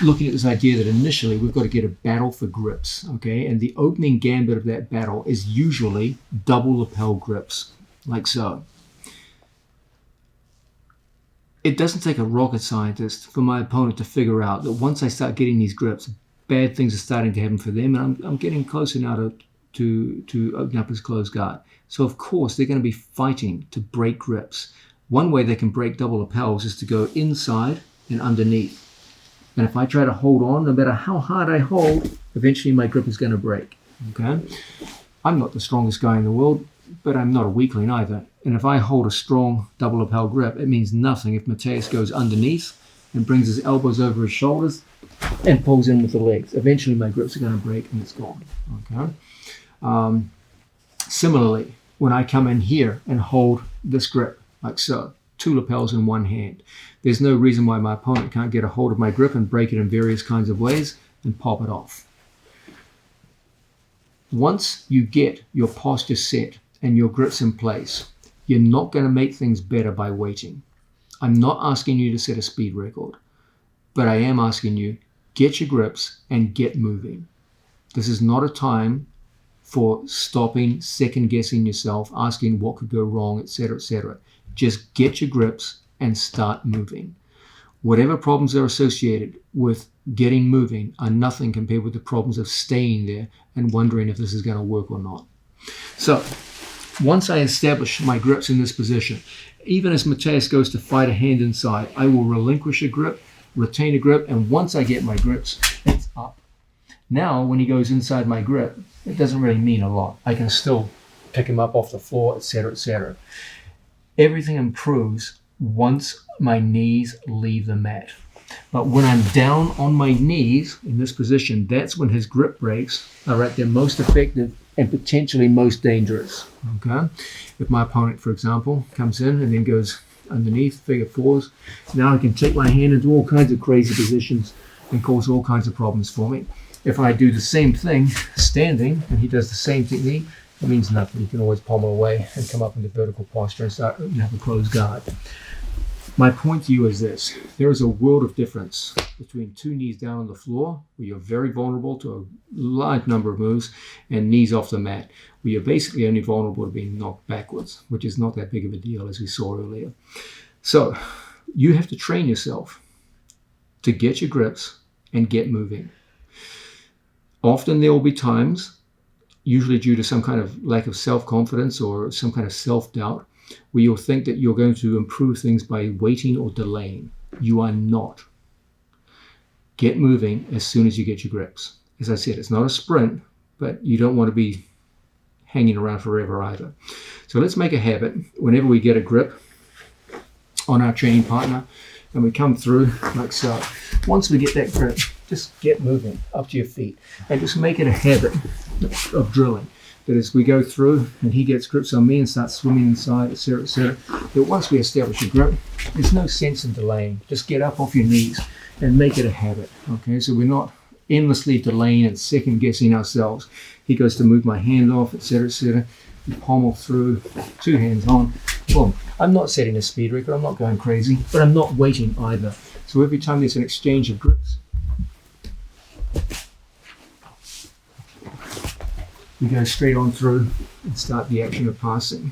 looking at this idea that initially we've got to get a battle for grips, okay? And the opening gambit of that battle is usually double lapel grips, like so. It doesn't take a rocket scientist for my opponent to figure out that once I start getting these grips, bad things are starting to happen for them, and I'm getting closer now to open up his closed guard. So of course they're going to be fighting to break grips. One way they can break double lapels is to go inside and underneath. And if I try to hold on, no matter how hard I hold, eventually my grip is going to break. Okay? I'm not the strongest guy in the world, but I'm not a weakling either. And if I hold a strong double lapel grip, it means nothing if Mateus goes underneath and brings his elbows over his shoulders and pulls in with the legs. Eventually my grips are going to break and it's gone. Okay? Similarly, when I come in here and hold this grip, like so, 2 lapels in one hand, there's no reason why my opponent can't get a hold of my grip and break it in various kinds of ways and pop it off. Once you get your posture set and your grips in place, you're not going to make things better by waiting. I'm not asking you to set a speed record, but I am asking you, get your grips and get moving. This is not a time for stopping, second guessing yourself, asking what could go wrong, etc., etc. Just get your grips and start moving. Whatever problems are associated with getting moving are nothing compared with the problems of staying there and wondering if this is going to work or not. So once I establish my grips in this position, even as Mateus goes to fight a hand inside, I will relinquish a grip retain a grip, and once I get my grips, it's up. Now, when he goes inside my grip, it doesn't really mean a lot. I can still pick him up off the floor, etc., etc. Everything improves once my knees leave the mat. But when I'm down on my knees in this position, that's when his grip breaks are at their most effective and potentially most dangerous. Okay? If my opponent, for example, comes in and then goes underneath, figure fours, now I can take my hand into all kinds of crazy positions and cause all kinds of problems for me. If I do the same thing standing and he does the same technique, it means nothing. You can always pommel away and come up into vertical posture and start, have a closed guard. My point to you is this. There is a world of difference between two knees down on the floor, where you're very vulnerable to a large number of moves, and knees off the mat, where you're basically only vulnerable to being knocked backwards, which is not that big of a deal, as we saw earlier. So you have to train yourself to get your grips and get moving. Often there will be times, usually due to some kind of lack of self-confidence or some kind of self-doubt, where you'll think that you're going to improve things by waiting or delaying. You are not. Get moving as soon as you get your grips. As I said, it's not a sprint, but you don't want to be hanging around forever either. So let's make a habit, whenever we get a grip on our training partner and we come through like so, once we get that grip, just get moving up to your feet and just make it a habit of drilling. That as we go through and he gets grips on me and starts swimming inside, etc., etc., that once we establish a grip, there's no sense in delaying. Just get up off your knees and make it a habit. Okay, so we're not endlessly delaying and second guessing ourselves. He goes to move my hand off, etc., etc. We pommel through, two hands on, boom. I'm not setting a speed record, I'm not going crazy, but I'm not waiting either. So every time there's an exchange of grips, we go straight on through and start the action of passing.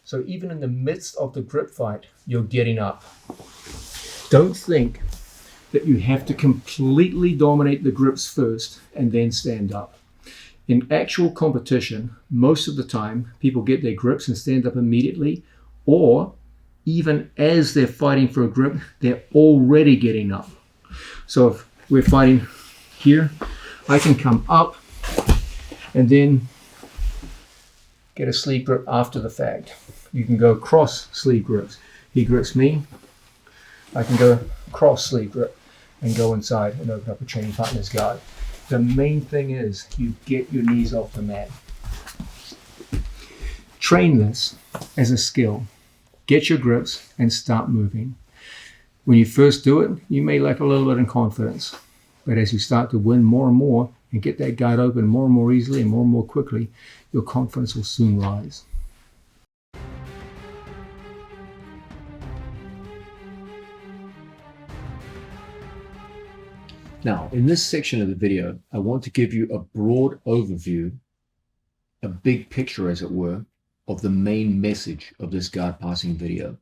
So even in the midst of the grip fight, you're getting up. Don't think that you have to completely dominate the grips first and then stand up. In actual competition, most of the time, people get their grips and stand up immediately, or even as they're fighting for a grip, they're already getting up. So if we're fighting here, I can come up and then get a sleeve grip after the fact. You can go cross sleeve grips. He grips me, I can go cross sleeve grip and go inside and open up a training partner's guard. The main thing is you get your knees off the mat. Train this as a skill. Get your grips and start moving. When you first do it, you may lack a little bit in confidence. But as you start to win more and more and get that guard open more and more easily and more quickly, your confidence will soon rise. Now, in this section of the video, I want to give you a broad overview, a big picture as it were, of the main message of this guard passing video.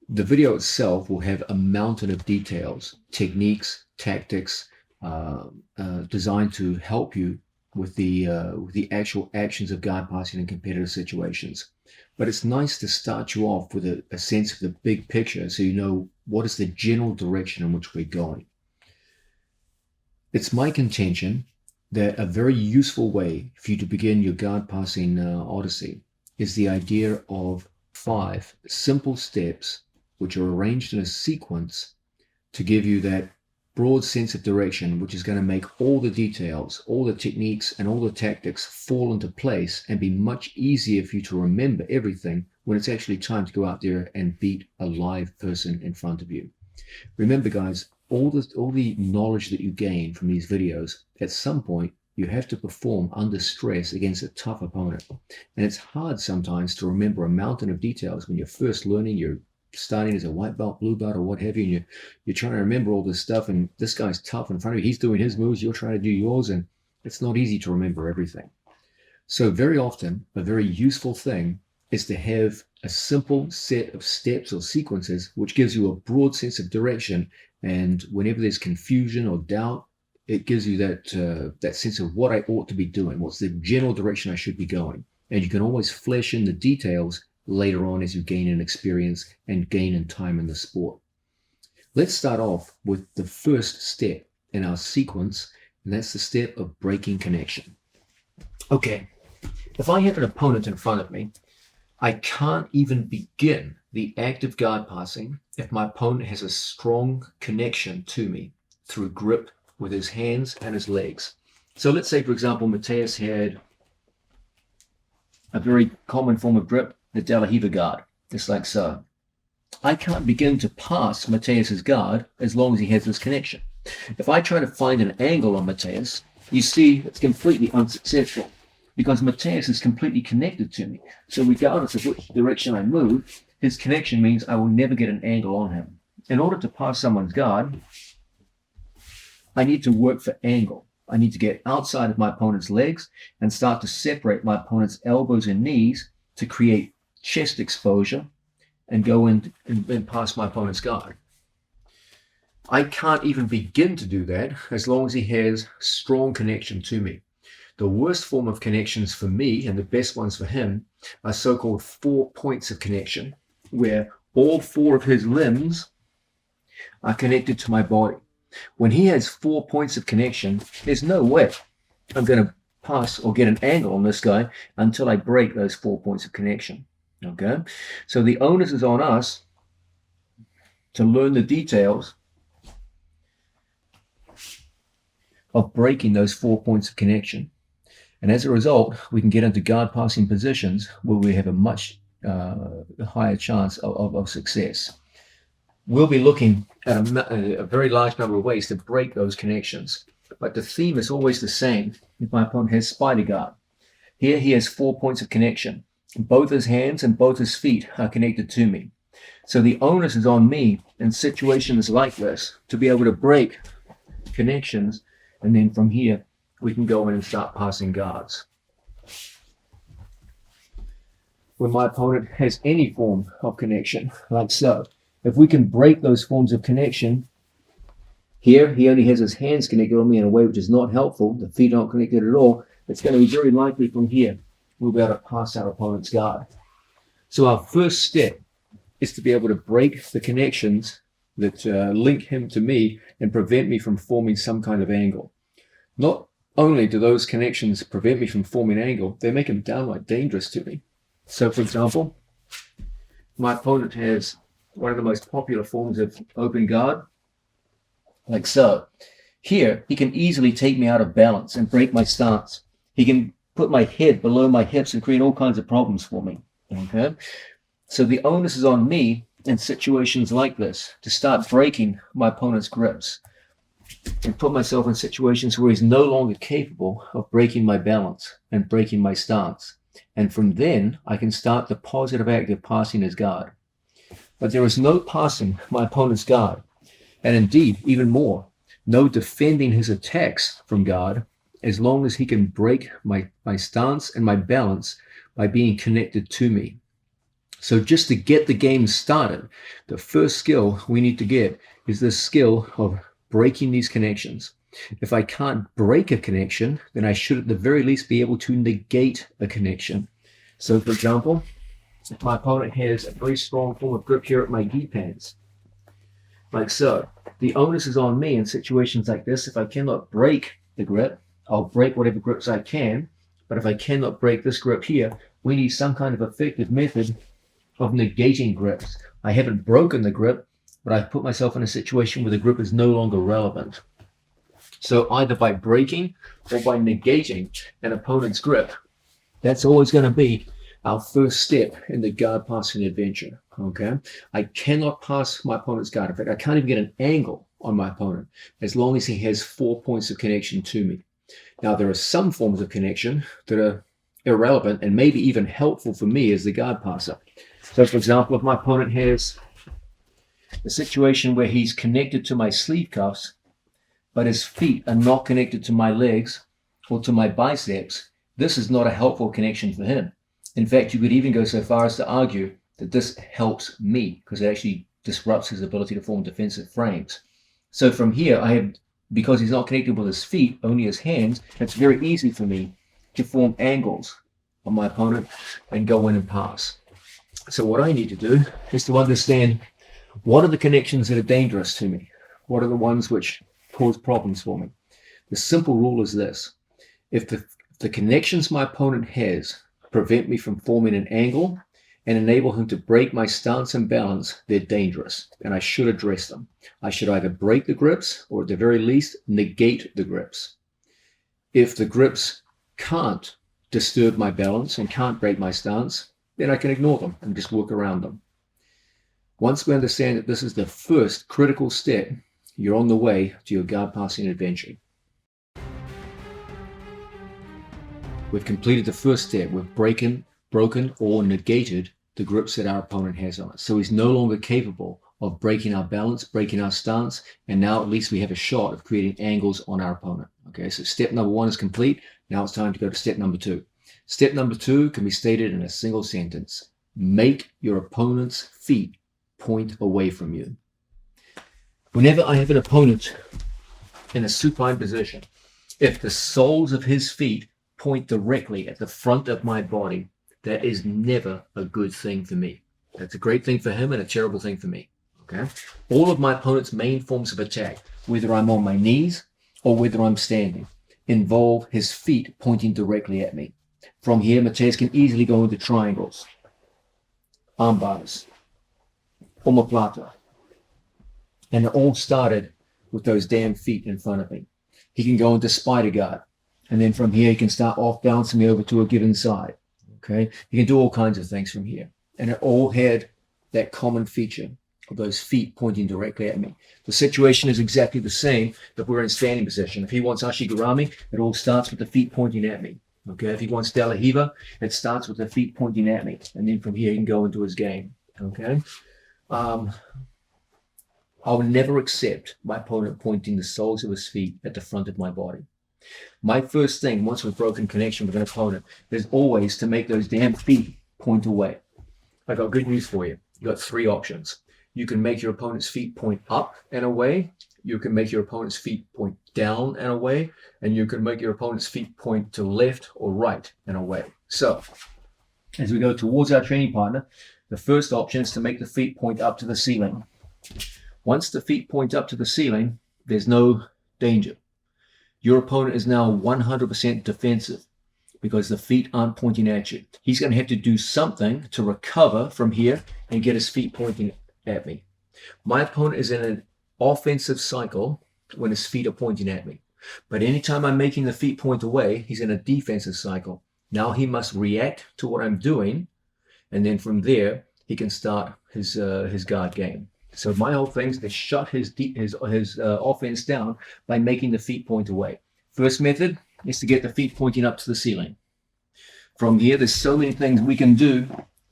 The video itself will have a mountain of details, techniques, tactics, designed to help you with the actual actions of guard passing in competitive situations. But it's nice to start you off with a sense of the big picture so you know what is the general direction in which we're going. It's my contention that a very useful way for you to begin your guard passing odyssey is the idea of 5 simple steps which are arranged in a sequence to give you that broad sense of direction, which is going to make all the details, all the techniques, and all the tactics fall into place and be much easier for you to remember everything when it's actually time to go out there and beat a live person in front of you. Remember, guys, all the knowledge that you gain from these videos, at some point, you have to perform under stress against a tough opponent. And it's hard sometimes to remember a mountain of details when you're first learning, you're starting as a white belt, blue belt, or what have you, and you're trying to remember all this stuff, and this guy's tough in front of you, he's doing his moves, you're trying to do yours, and it's not easy to remember everything. So very often, a very useful thing is to have a simple set of steps or sequences which gives you a broad sense of direction, and whenever there's confusion or doubt, it gives you that sense of what I ought to be doing, what's the general direction I should be going. And you can always flesh in the details later on as you gain in experience and gain in time in the sport. Let's start off with the first step in our sequence, and that's the step of breaking connection. Okay, if I have an opponent in front of me, I can't even begin the active guard passing if my opponent has a strong connection to me through grip with his hands and his legs. So let's say, for example, Matheus had a very common form of grip, the De La Riva guard, just like so. I can't begin to pass Matheus's guard as long as he has this connection. If I try to find an angle on Matheus, you see it's completely unsuccessful because Matheus is completely connected to me. So regardless of which direction I move, his connection means I will never get an angle on him. In order to pass someone's guard, I need to work for angle. I need to get outside of my opponent's legs and start to separate my opponent's elbows and knees to create chest exposure and go in and pass my opponent's guard. I can't even begin to do that as long as he has strong connection to me. The worst form of connections for me and the best ones for him are so-called 4 points of connection, where all 4 of his limbs are connected to my body. When he has 4 points of connection, there's no way I'm going to pass or get an angle on this guy until I break those 4 points of connection. Okay? So the onus is on us to learn the details of breaking those 4 points of connection. And as a result, we can get into guard passing positions where we have a much higher chance of success. We'll be looking at a very large number of ways to break those connections. But the theme is always the same. If my opponent has spider guard, here he has 4 points of connection. Both his hands and both his feet are connected to me. So the onus is on me in situations like this to be able to break connections, and then from here we can go in and start passing guards. When my opponent has any form of connection, like so, if we can break those forms of connection, here he only has his hands connected on me in a way which is not helpful, the feet aren't connected at all, it's going to be very likely from here we'll be able to pass our opponent's guard. So our first step is to be able to break the connections that link him to me and prevent me from forming some kind of angle. Not only do those connections prevent me from forming an angle, they make him downright dangerous to me. So for example, my opponent has one of the most popular forms of open guard, like so. Here, he can easily take me out of balance and break my stance. He can put my head below my hips and create all kinds of problems for me. Okay? So the onus is on me in situations like this to start breaking my opponent's grips and put myself in situations where he's no longer capable of breaking my balance and breaking my stance. And from then, I can start the positive act of passing his guard. But there is no passing my opponent's guard, and indeed, even more, no defending his attacks from guard as long as he can break my stance and my balance by being connected to me. So just to get the game started, the first skill we need to get is the skill of breaking these connections. If I can't break a connection, then I should at the very least be able to negate a connection. So for example, if my opponent has a very strong form of grip here at my gi pants, like so, the onus is on me in situations like this. If I cannot break the grip, I'll break whatever grips I can. But if I cannot break this grip here, we need some kind of effective method of negating grips. I haven't broken the grip, but I've put myself in a situation where the grip is no longer relevant. So either by breaking or by negating an opponent's grip, that's always going to be our first step in the guard passing adventure. Okay, I cannot pass my opponent's guard. In fact, I can't even get an angle on my opponent as long as he has 4 points of connection to me. Now, there are some forms of connection that are irrelevant and maybe even helpful for me as the guard passer. So, for example, if my opponent has a situation where he's connected to my sleeve cuffs, but his feet are not connected to my legs or to my biceps, this is not a helpful connection for him. In fact, you could even go so far as to argue that this helps me because it actually disrupts his ability to form defensive frames. So from here, because he's not connected with his feet, only his hands, it's very easy for me to form angles on my opponent and go in and pass. So what I need to do is to understand what are the connections that are dangerous to me? What are the ones which cause problems for me? The simple rule is this. If the connections my opponent has prevent me from forming an angle and enable him to break my stance and balance, they're dangerous, and I should address them. I should either break the grips or at the very least negate the grips. If the grips can't disturb my balance and can't break my stance, then I can ignore them and just work around them. Once we understand that this is the first critical step, you're on the way to your guard passing adventure. We've completed the first step. We've broken or negated the grips that our opponent has on us. So he's no longer capable of breaking our balance, breaking our stance, and now at least we have a shot of creating angles on our opponent. Okay, so step number 1 is complete. Now it's time to go to step number 2. Step number 2 can be stated in a single sentence. Make your opponent's feet point away from you. Whenever I have an opponent in a supine position, if the soles of his feet point directly at the front of my body, that is never a good thing for me. That's a great thing for him and a terrible thing for me. Okay? All of my opponent's main forms of attack, whether I'm on my knees or whether I'm standing, involve his feet pointing directly at me. From here, Mateus can easily go into triangles, arm bars, omoplata, and it all started with those damn feet in front of me. He can go into spider guard, and then from here he can start off bouncing me over to a given side. Okay, he can do all kinds of things from here, and it all had that common feature of those feet pointing directly at me. The situation is exactly the same if we're in standing position. If he wants Ashigarami, it all starts with the feet pointing at me. Okay, if he wants De La Riva, it starts with the feet pointing at me, and then from here he can go into his game. Okay, I will never accept my opponent pointing the soles of his feet at the front of my body. My first thing, once we've broken connection with an opponent, is always to make those damn feet point away. I got good news for you. You got 3 options. You can make your opponent's feet point up and away. You can make your opponent's feet point down and away. And you can make your opponent's feet point to left or right and away. So, as we go towards our training partner, the first option is to make the feet point up to the ceiling. Once the feet point up to the ceiling, there's no danger. Your opponent is now 100% defensive because the feet aren't pointing at you. He's going to have to do something to recover from here and get his feet pointing at me. My opponent is in an offensive cycle when his feet are pointing at me. But anytime I'm making the feet point away, he's in a defensive cycle. Now he must react to what I'm doing, and then from there, he can start his guard game. So my whole thing is to shut his offense down by making the feet point away. First method is to get the feet pointing up to the ceiling. From here, there's so many things we can do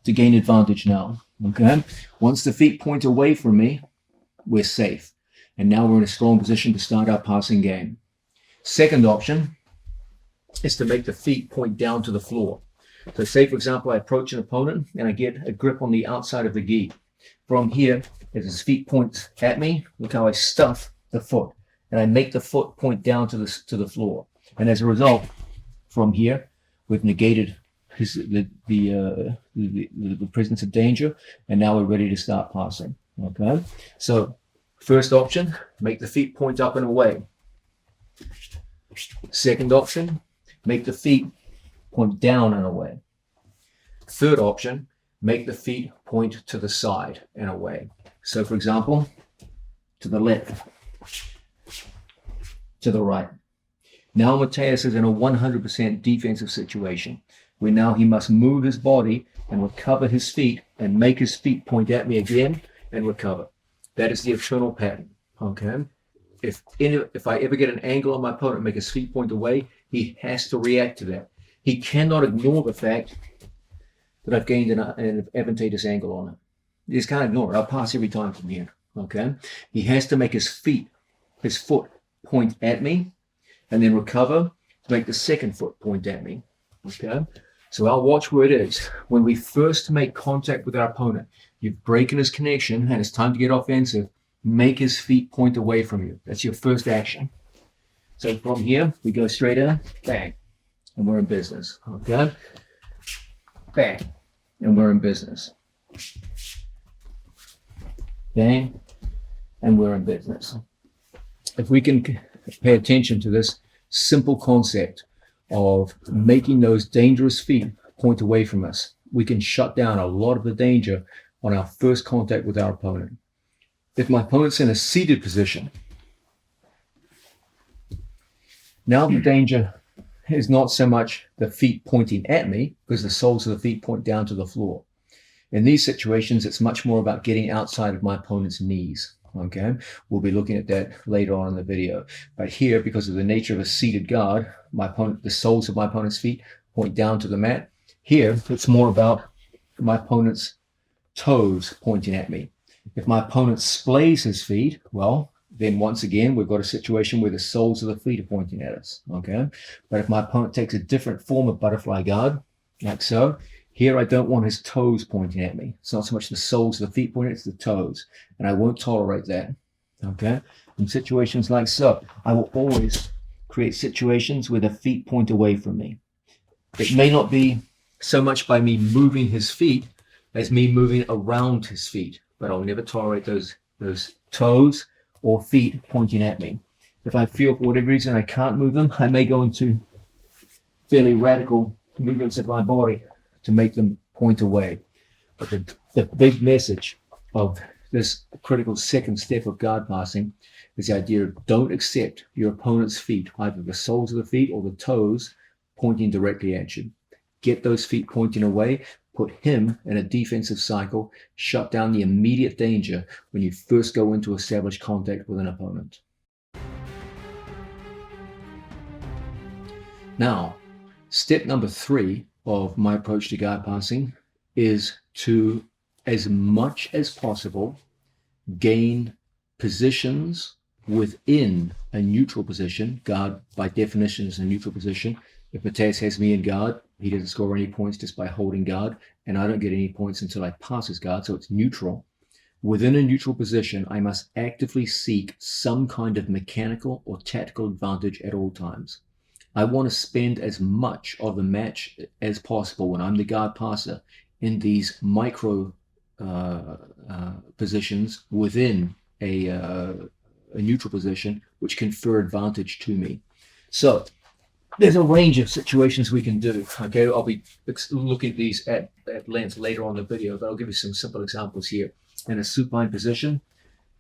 to gain advantage now. Okay? Once the feet point away from me, we're safe. And now we're in a strong position to start our passing game. Second option is to make the feet point down to the floor. So say, for example, I approach an opponent and I get a grip on the outside of the gi. From here, as his feet point at me, look how I stuff the foot. And I make the foot point down to the floor. And as a result, from here, we've negated the presence of danger, and now we're ready to start passing. Okay? So, first option, make the feet point up and away. Second option, make the feet point down and away. Third option, make the feet point to the side and away. So, for example, to the left, to the right. Now Mateus is in a 100% defensive situation, where now he must move his body and recover his feet and make his feet point at me again and recover. That is the eternal pattern. Okay? If I ever get an angle on my opponent and make his feet point away, he has to react to that. He cannot ignore the fact that I've gained an advantageous angle on him. He just can't ignore it. I'll pass every time from here. Okay? He has to make his foot point at me, and then recover to make the second foot point at me. Okay? So our watchword is, when we first make contact with our opponent, you've broken his connection and it's time to get offensive, make his feet point away from you. That's your first action. So from here, we go straight in, bang, and we're in business. Okay? bang, and we're in business. Bang, and we're in business. If we can pay attention to this simple concept of making those dangerous feet point away from us, we can shut down a lot of the danger on our first contact with our opponent. If my opponent's in a seated position, now the danger is not so much the feet pointing at me, because the soles of the feet point down to the floor. In these situations, it's much more about getting outside of my opponent's knees. Okay, we'll be looking at that later on in the video. But here, because of the nature of a seated guard, the soles of my opponent's feet point down to the mat. Here, it's more about my opponent's toes pointing at me. If my opponent splays his feet, well, then once again, we've got a situation where the soles of the feet are pointing at us. Okay, but if my opponent takes a different form of butterfly guard, like so, here I don't want his toes pointing at me. It's not so much the soles of the feet pointing, it's the toes. And I won't tolerate that. Okay? In situations like so, I will always create situations where the feet point away from me. It may not be so much by me moving his feet as me moving around his feet, but I'll never tolerate those toes or feet pointing at me. If I feel for whatever reason I can't move them, I may go into fairly radical movements of my body to make them point away. But the big message of this critical second step of guard passing is the idea of don't accept your opponent's feet, either the soles of the feet or the toes, pointing directly at you. Get those feet pointing away, put him in a defensive cycle, shut down the immediate danger when you first go into established contact with an opponent. Now, step number 3 of my approach to guard passing is to, as much as possible, gain positions within a neutral position. Guard, by definition, is a neutral position. If Mateus has me in guard, he doesn't score any points just by holding guard, and I don't get any points until I pass his guard, so it's neutral. Within a neutral position, I must actively seek some kind of mechanical or tactical advantage at all times. I want to spend as much of the match as possible when I'm the guard passer in these micro positions within a neutral position, which confer advantage to me. So there's a range of situations we can do. Okay, I'll be looking at these at length later on in the video, but I'll give you some simple examples here. In a supine position,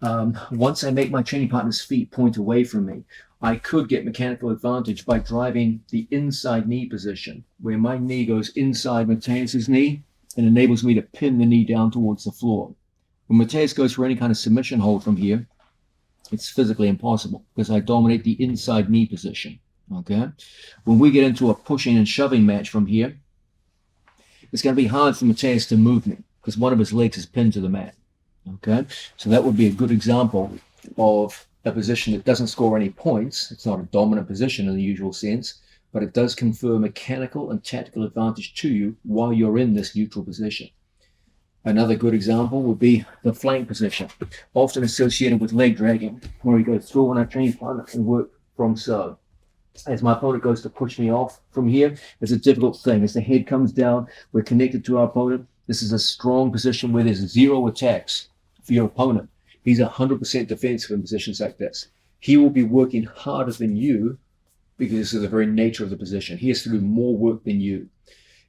once I make my training partner's feet point away from me, I could get mechanical advantage by driving the inside knee position, where my knee goes inside Mateus's knee and enables me to pin the knee down towards the floor. When Mateus goes for any kind of submission hold from here, it's physically impossible because I dominate the inside knee position. Okay, when we get into a pushing and shoving match from here, it's going to be hard for Mateus to move me because one of his legs is pinned to the mat. Okay, so that would be a good example of a position that doesn't score any points. It's not a dominant position in the usual sense, but it does confer mechanical and tactical advantage to you while you're in this neutral position. Another good example would be the flank position, often associated with leg dragging, where we go through on our training partner and work from so. As my opponent goes to push me off from here, it's a difficult thing. As the head comes down, we're connected to our opponent. This is a strong position where there's 0 attacks for your opponent. He's 100% defensive in positions like this. He will be working harder than you because this is the very nature of the position. He has to do more work than you.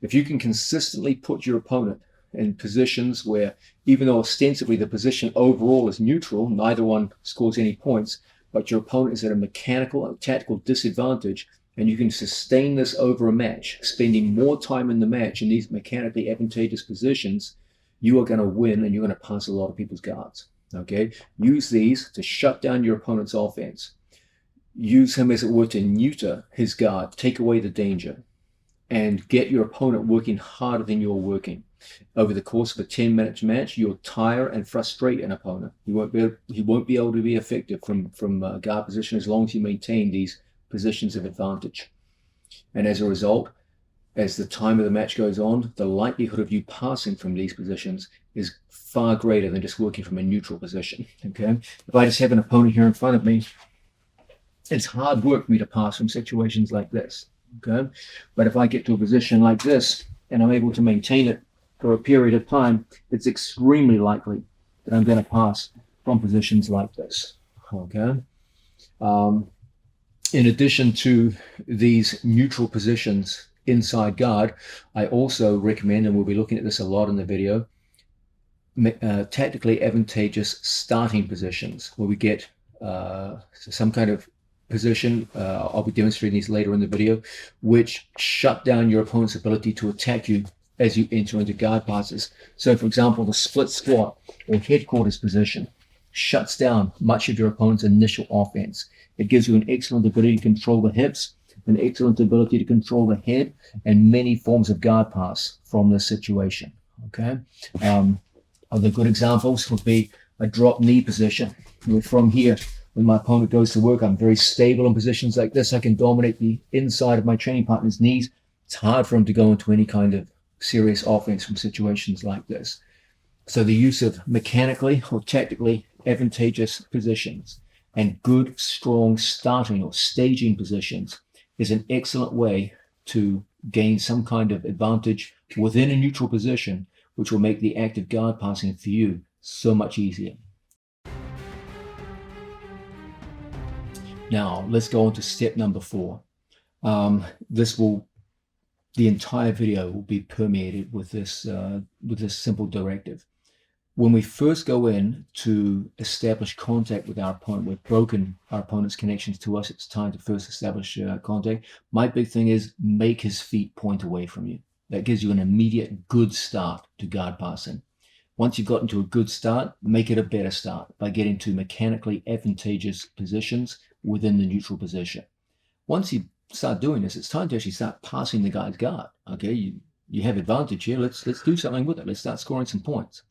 If you can consistently put your opponent in positions where, even though ostensibly the position overall is neutral, neither one scores any points, but your opponent is at a mechanical or tactical disadvantage, and you can sustain this over a match, spending more time in the match in these mechanically advantageous positions, you are going to win and you're going to pass a lot of people's guards. Okay, use these to shut down your opponent's offense. Use him, as it were, to neuter his guard, take away the danger, and get your opponent working harder than you're working. Over the course of a 10-minute match, you'll tire and frustrate an opponent. He won't be able to be effective from guard position as long as you maintain these positions of advantage. And as a result, as the time of the match goes on, the likelihood of you passing from these positions is far greater than just working from a neutral position. Okay, if I just have an opponent here in front of me, it's hard work for me to pass from situations like this. Okay, but if I get to a position like this and I'm able to maintain it for a period of time, it's extremely likely that I'm going to pass from positions like this. Okay. In addition to these neutral positions inside guard, I also recommend, and we'll be looking at this a lot in the video, tactically advantageous starting positions where we get some kind of position, I'll be demonstrating these later in the video, which shut down your opponent's ability to attack you as you enter into guard passes. So for example, the split squat or headquarters position shuts down much of your opponent's initial offense. It gives you an excellent ability to control the hips, an excellent ability to control the head, and many forms of guard pass from this situation. Okay. Other good examples would be a drop knee position. From here, when my opponent goes to work, I'm very stable in positions like this. I can dominate the inside of my training partner's knees. It's hard for him to go into any kind of serious offense from situations like this. So the use of mechanically or tactically advantageous positions and good, strong starting or staging positions is an excellent way to gain some kind of advantage within a neutral position, which will make the act of guard passing for you so much easier. Now, let's go on to step number 4. The entire video will be permeated with this simple directive. When we first go in to establish contact with our opponent, we've broken our opponent's connections to us, it's time to first establish contact. My big thing is make his feet point away from you. That gives you an immediate good start to guard passing. Once you've gotten to a good start, make it a better start by getting to mechanically advantageous positions within the neutral position. Once you start doing this, it's time to actually start passing the guy's guard. Okay, you have advantage here. Let's do something with it. Let's start scoring some points.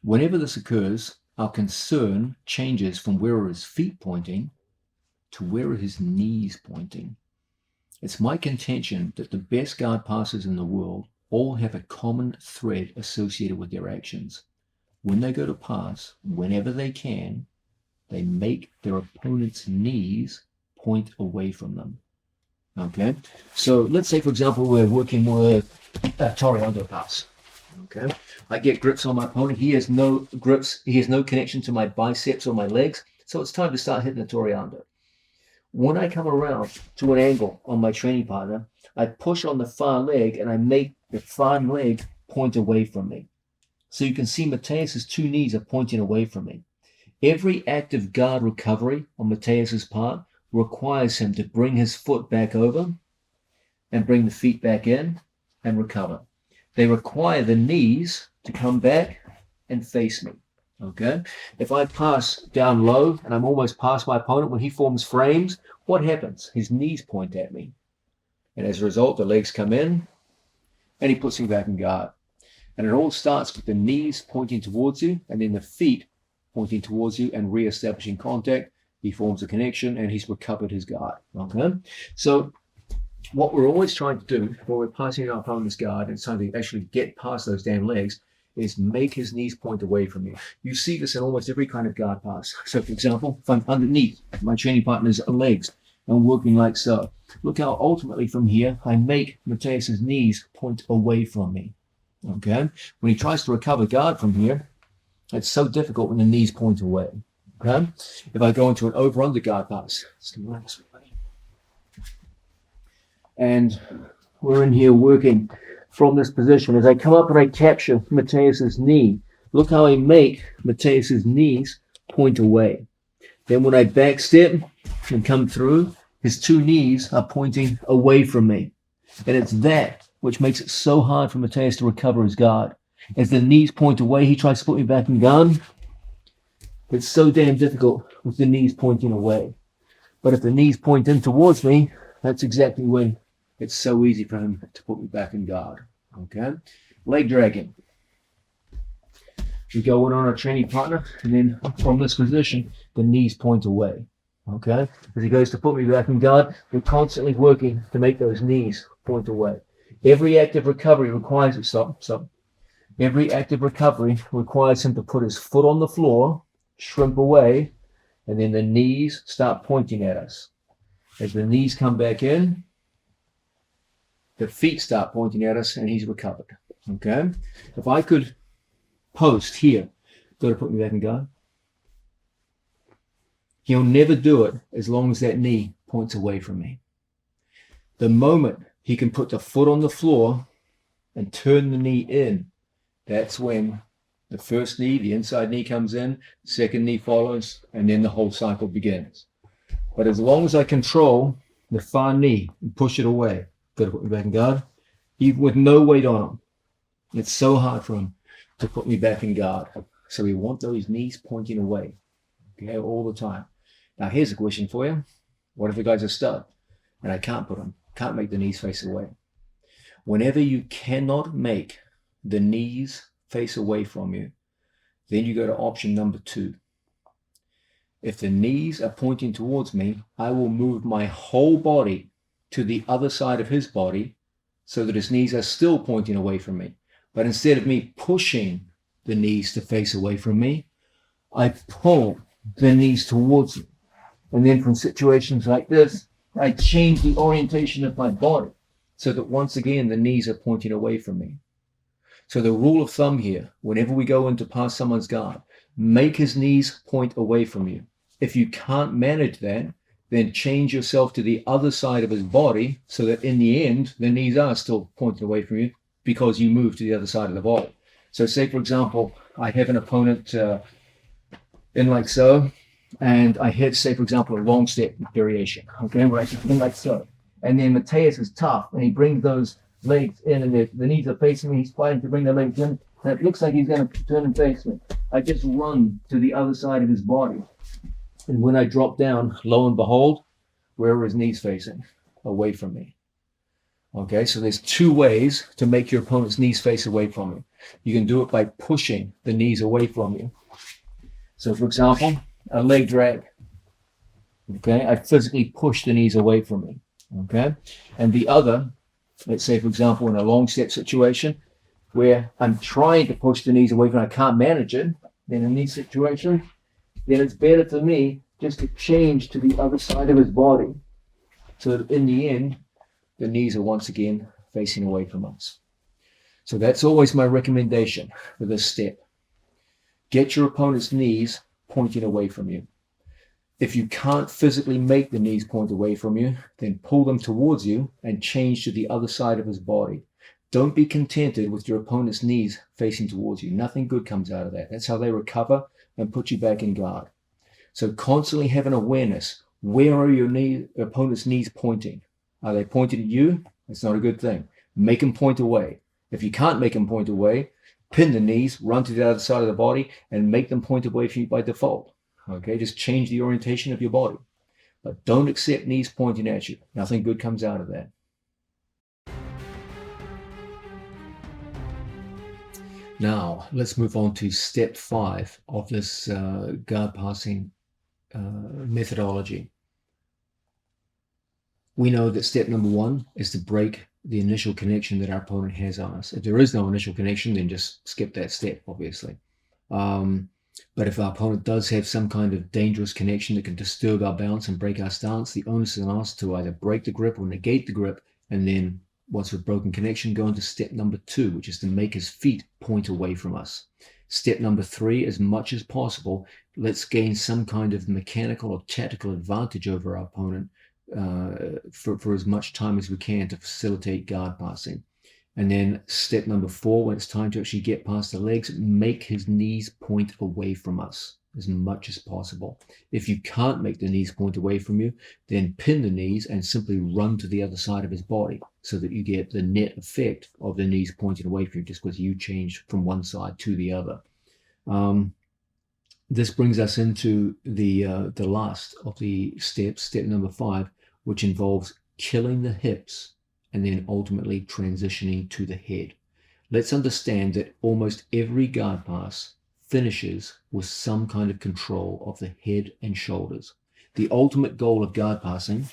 Whenever this occurs, our concern changes from where are his feet pointing to where are his knees pointing. It's my contention that the best guard passers in the world all have a common thread associated with their actions. When they go to pass, whenever they can, they make their opponent's knees point away from them. Okay, so let's say, for example, we're working with a Toreando pass. Okay, I get grips on my opponent. He has no grips. He has no connection to my biceps or my legs. So it's time to start hitting the Toreando. When I come around to an angle on my training partner, I push on the far leg and I make the far leg point away from me. So you can see Mateus's 2 knees are pointing away from me. Every active guard recovery on Mateus's part requires him to bring his foot back over and bring the feet back in and recover. They require the knees to come back and face me. Okay, if I pass down low and I'm almost past my opponent, when he forms frames, what happens? His knees point at me. And as a result, the legs come in and he puts me back in guard. And it all starts with the knees pointing towards you and then the feet pointing towards you and re-establishing contact. He forms a connection and he's recovered his guard. Okay, so what we're always trying to do when we're passing our opponent's guard and trying to actually get past those damn legs is make his knees point away from you. You see this in almost every kind of guard pass. So for example, if I'm underneath my training partner's legs and working like so, look how ultimately from here I make Mateus's knees point away from me. Okay, when he tries to recover guard from here, it's so difficult when the knees point away. Okay, if I go into an over-under guard pass, and we're in here working from this position. As I come up and I capture Mateus's knee, look how I make Mateus's knees point away. Then when I back step and come through, his 2 knees are pointing away from me. And it's that which makes it so hard for Mateus to recover his guard. As the knees point away, he tries to put me back in guard. It's so damn difficult with the knees pointing away. But if the knees point in towards me, that's exactly when it's so easy for him to put me back in guard. Okay, leg dragging. We go in on our training partner, and then from this position, the knees point away. Okay, as he goes to put me back in guard, we're constantly working to make those knees point away. Every active recovery requires it. Stop. Every active recovery requires him to put his foot on the floor, shrimp away, and then the knees start pointing at us. As the knees come back in, the feet start pointing at us, and he's recovered. Okay? If I could post here, go to put me back in guard. He'll never do it as long as that knee points away from me. The moment he can put the foot on the floor and turn the knee in, that's when the first knee, the inside knee comes in, second knee follows, and then the whole cycle begins. But as long as I control the far knee and push it away, got to put me back in guard, even with no weight on him, it's so hard for him to put me back in guard. So we want those knees pointing away, okay, all the time. Now here's a question for you. What if the guy's a stud and I can't make the knees face away? Whenever you cannot make the knees face away from you, then you go to option number 2. If the knees are pointing towards me, I will move my whole body to the other side of his body so that his knees are still pointing away from me. But instead of me pushing the knees to face away from me, I pull the knees towards me. And then from situations like this, I change the orientation of my body so that once again the knees are pointing away from me. So the rule of thumb here, whenever we go in to pass someone's guard, make his knees point away from you. If you can't manage that, then change yourself to the other side of his body so that in the end, the knees are still pointing away from you because you move to the other side of the body. So say, for example, I have an opponent in like so, and I hit, say, for example, a long step variation, okay, where I can in like so. And then Mateus is tough, and he brings those legs in, and the knees are facing me. He's fighting to bring the legs in, and it looks like he's going to turn and face me. I just run to the other side of his body. And when I drop down, lo and behold, where are his knees facing? Away from me. Okay, so there's 2 ways to make your opponent's knees face away from you. You can do it by pushing the knees away from you. So, for example, a leg drag. Okay, I physically push the knees away from me. Okay, and the other, let's say, for example, in a long step situation where I'm trying to push the knees away from me, I can't manage it, then in these situations, then it's better for me just to change to the other side of his body so that in the end, the knees are once again facing away from us. So that's always my recommendation for this step. Get your opponent's knees pointing away from you. If you can't physically make the knees point away from you, then pull them towards you and change to the other side of his body. Don't be contented with your opponent's knees facing towards you. Nothing good comes out of that. That's how they recover and put you back in guard. So constantly have an awareness. Where are your opponent's knees pointing? Are they pointing at you? That's not a good thing. Make them point away. If you can't make them point away, pin the knees, run to the other side of the body, and make them point away from you by default. Okay, just change the orientation of your body. But don't accept knees pointing at you. Nothing good comes out of that. Now, let's move on to step 5 of this guard passing methodology. We know that step number 1 is to break the initial connection that our opponent has on us. If there is no initial connection, then just skip that step, obviously. But if our opponent does have some kind of dangerous connection that can disturb our balance and break our stance, the onus is on us to either break the grip or negate the grip, and then once we've broken connection, go into step number 2, which is to make his feet point away from us. Step number 3, as much as possible, let's gain some kind of mechanical or tactical advantage over our opponent for as much time as we can to facilitate guard passing. And then step number 4, when it's time to actually get past the legs, make his knees point away from us as much as possible. If you can't make the knees point away from you, then pin the knees and simply run to the other side of his body so that you get the net effect of the knees pointing away from you just because you changed from one side to the other. This brings us into the last of the steps, step number 5, which involves killing the hips and then ultimately transitioning to the head. Let's understand that almost every guard pass finishes with some kind of control of the head and shoulders. The ultimate goal of guard passing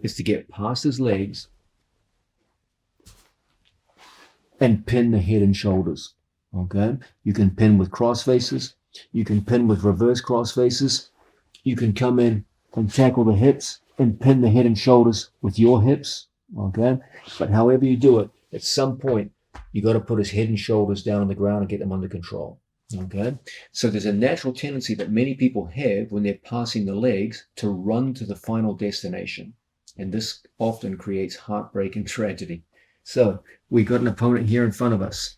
is to get past his legs and pin the head and shoulders. Okay? You can pin with cross faces. You can pin with reverse cross faces. You can come in and tackle the hips and pin the head and shoulders with your hips, Okay? But however you do it, at some point, you got to put his head and shoulders down on the ground and get them under control. Okay? So there's a natural tendency that many people have when they're passing the legs to run to the final destination. And this often creates heartbreak and tragedy. So we got an opponent here in front of us.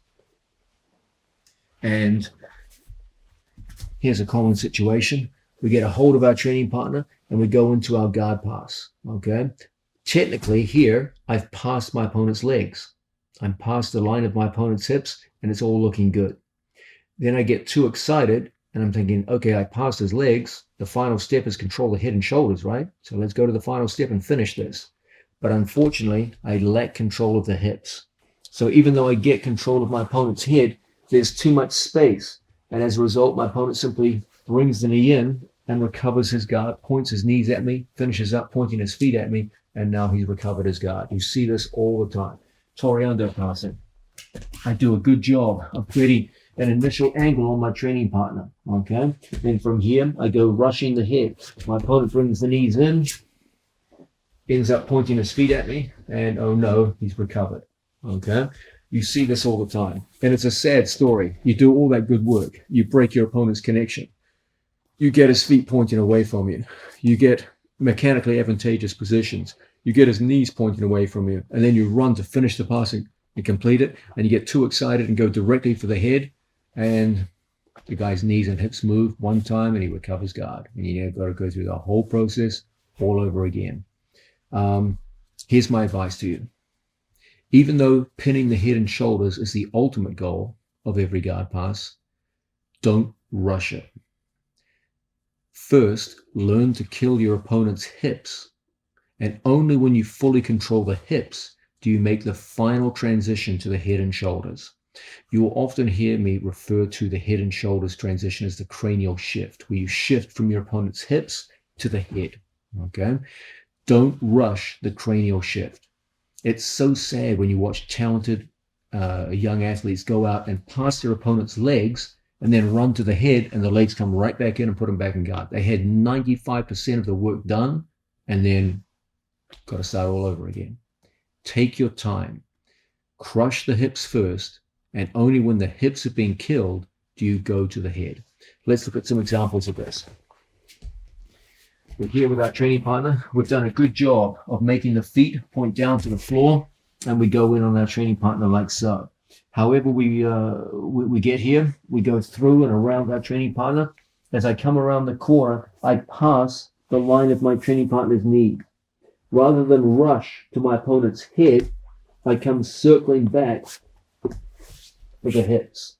And here's a common situation. We get a hold of our training partner and we go into our guard pass. Okay? Technically here, I've passed my opponent's legs. I'm past the line of my opponent's hips and it's all looking good. Then I get too excited and I'm thinking, okay, I passed his legs. The final step is control the head and shoulders, right? So let's go to the final step and finish this. But unfortunately, I lack control of the hips. So even though I get control of my opponent's head, there's too much space. And as a result, my opponent simply brings the knee in and recovers his guard, points his knees at me, finishes up pointing his feet at me, and now he's recovered his guard. You see this all the time. Toreando passing. I do a good job of creating an initial angle on my training partner. Okay? Then from here, I go rushing the head. My opponent brings the knees in, ends up pointing his feet at me, and oh no, he's recovered. Okay? You see this all the time. And it's a sad story. You do all that good work. You break your opponent's connection. You get his feet pointing away from you. You get mechanically advantageous positions. You get his knees pointing away from you. And then you run to finish the passing and complete it. And you get too excited and go directly for the head. And the guy's knees and hips move one time and he recovers guard. And you've got to go through the whole process all over again. Here's my advice to you. Even though pinning the head and shoulders is the ultimate goal of every guard pass, don't rush it. First, learn to kill your opponent's hips. And only when you fully control the hips do you make the final transition to the head and shoulders. You will often hear me refer to the head and shoulders transition as the cranial shift, where you shift from your opponent's hips to the head. Okay? Don't rush the cranial shift. It's so sad when you watch talented young athletes go out and pass their opponent's legs and then run to the head and the legs come right back in and put them back in guard. They had 95% of the work done and then got to start all over again. Take your time. Crush the hips first, and only when the hips have been killed do you go to the head. Let's look at some examples of this. We're here with our training partner. We've done a good job of making the feet point down to the floor, and we go in on our training partner like so. However, we get here, we go through and around our training partner. As I come around the corner, I pass the line of my training partner's knee. Rather than rush to my opponent's head, I come circling back with the hips.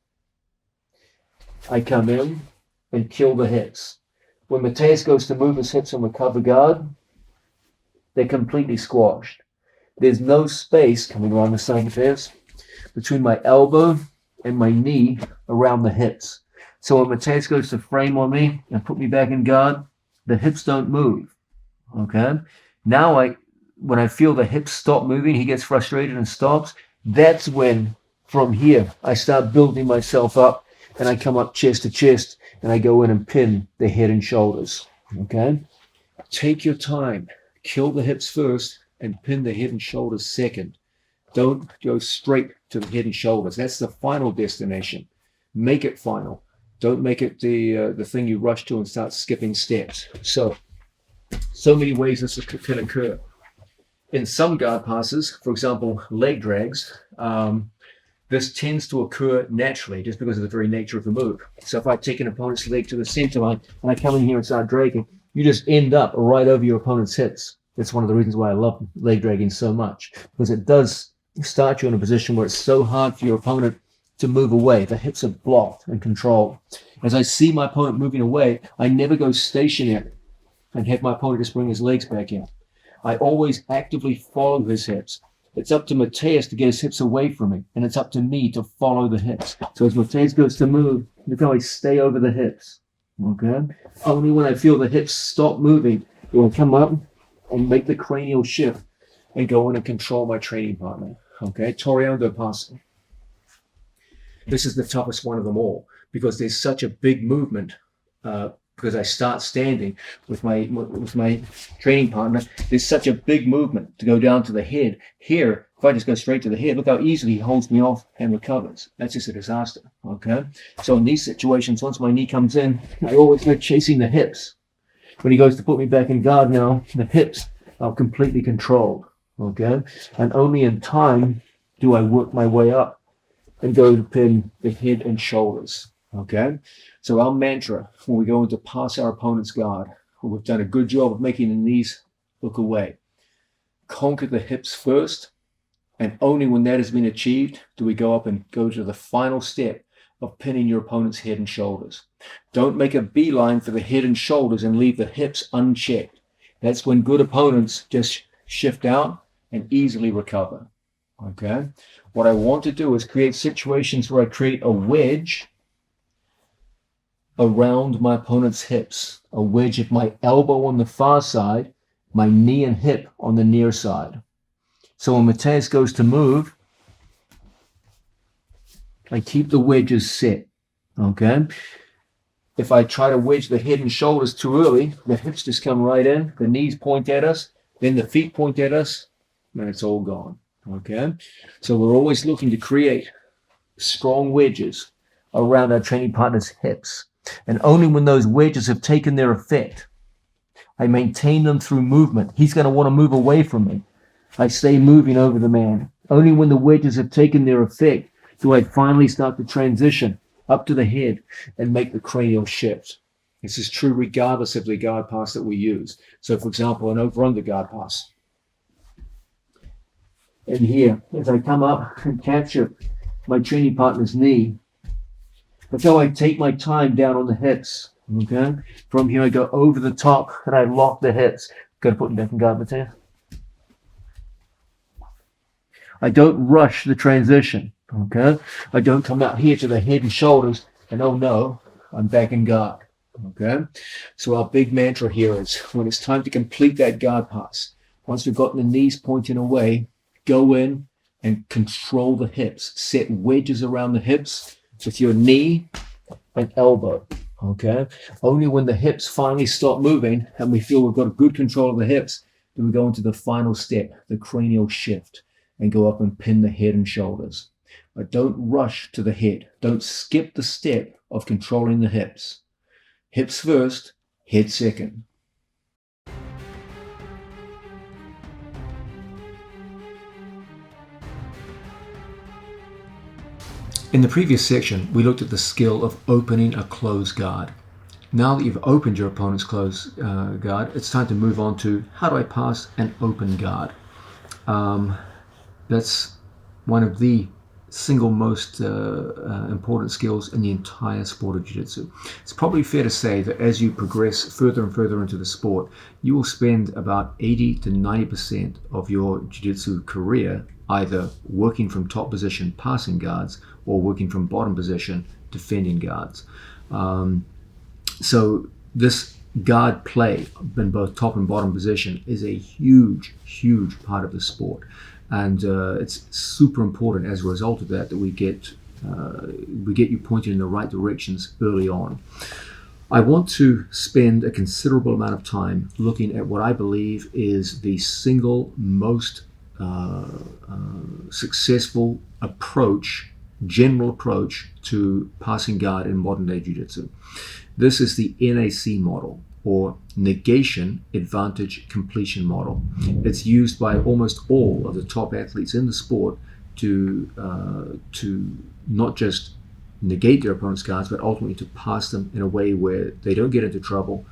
I come in and kill the hips. When Mateus goes to move his hips and recover guard, they're completely squashed. There's no space coming around the side of this between my elbow and my knee around the hips. So when Mateus goes to frame on me and put me back in guard, the hips don't move. Okay? Now when I feel the hips stop moving, he gets frustrated and stops. That's when, from here, I start building myself up and I come up chest to chest and I go in and pin the head and shoulders. Okay? Take your time. Kill the hips first and pin the head and shoulders second. Don't go straight to the head and shoulders. That's the final destination. Make it final. Don't make it the thing you rush to and start skipping steps. So many ways this can occur. In some guard passes, for example, leg drags, this tends to occur naturally just because of the very nature of the move. So if I take an opponent's leg to the center line and I come in here and start dragging, you just end up right over your opponent's hips. That's one of the reasons why I love leg dragging so much, because it does start you in a position where it's so hard for your opponent to move away. The hips are blocked and controlled. As I see my opponent moving away, I never go stationary and have my opponent just bring his legs back in. I always actively follow his hips. It's up to Mateus to get his hips away from me, and it's up to me to follow the hips. So as Mateus goes to move, you can always stay over the hips. Okay? Only when I feel the hips stop moving will I come up and make the cranial shift and go in and control my training partner. Okay? Toreando passing. This is the toughest one of them all because there's such a big movement because I start standing with my training partner. There's such a big movement to go down to the head. Here, if I just go straight to the head, look how easily he holds me off and recovers. That's just a disaster. Okay. So in these situations, once my knee comes in, I always go chasing the hips. When he goes to put me back in guard now, the hips are completely controlled. Okay. And only in time do I work my way up and go to pin the head and shoulders. Okay. So our mantra when we go into pass our opponent's guard, we've done a good job of making the knees look away. Conquer the hips first, and only when that has been achieved do we go up and go to the final step of pinning your opponent's head and shoulders. Don't make a beeline for the head and shoulders and leave the hips unchecked. That's when good opponents just shift out and easily recover. Okay. What I want to do is create situations where I create a wedge around my opponent's hips, a wedge of my elbow on the far side, my knee and hip on the near side. So when Mateus goes to move, I keep the wedges set. Okay. If I try to wedge the head and shoulders too early, the hips just come right in, the knees point at us, then the feet point at us, and it's all gone. Okay. So we're always looking to create strong wedges around our training partner's hips. And only when those wedges have taken their effect, I maintain them through movement. He's going to want to move away from me. I stay moving over the man. Only when the wedges have taken their effect do I finally start to transition up to the head and make the cranial shift. This is true regardless of the guard pass that we use. So, for example, an over-under guard pass. And here, as I come up and capture my training partner's knee, that's how I take my time down on the hips. Okay. From here, I go over the top and I lock the hips. Got to put them back in guard, Mateus. I don't rush the transition. Okay. I don't come out here to the head and shoulders and oh no, I'm back in guard. Okay. So our big mantra here is when it's time to complete that guard pass, once we've gotten the knees pointing away, go in and control the hips. Set wedges around the hips with your knee and elbow. Okay. Only when the hips finally stop moving and we feel we've got good control of the hips, do we go into the final step, the cranial shift, and go up and pin the head and shoulders. But don't rush to the head. Don't skip the step of controlling the hips. Hips first, head second. In the previous section, we looked at the skill of opening a closed guard. Now that you've opened your opponent's closed guard, it's time to move on to how do I pass an open guard. That's one of the single most important skills in the entire sport of jiu-jitsu. It's probably fair to say that as you progress further and further into the sport, you will spend about 80 to 90% of your jiu-jitsu career either working from top position passing guards or working from bottom position defending guards. So this guard play in both top and bottom position is a huge, huge part of the sport. And it's super important as a result of that that we get you pointed in the right directions early on. I want to spend a considerable amount of time looking at what I believe is the single most successful approach, general approach to passing guard in modern day jiu-jitsu. This is the NAC model, or negation advantage completion model. It's used by almost all of the top athletes in the sport to not just negate their opponent's guards, but ultimately to pass them in a way where they don't get into trouble.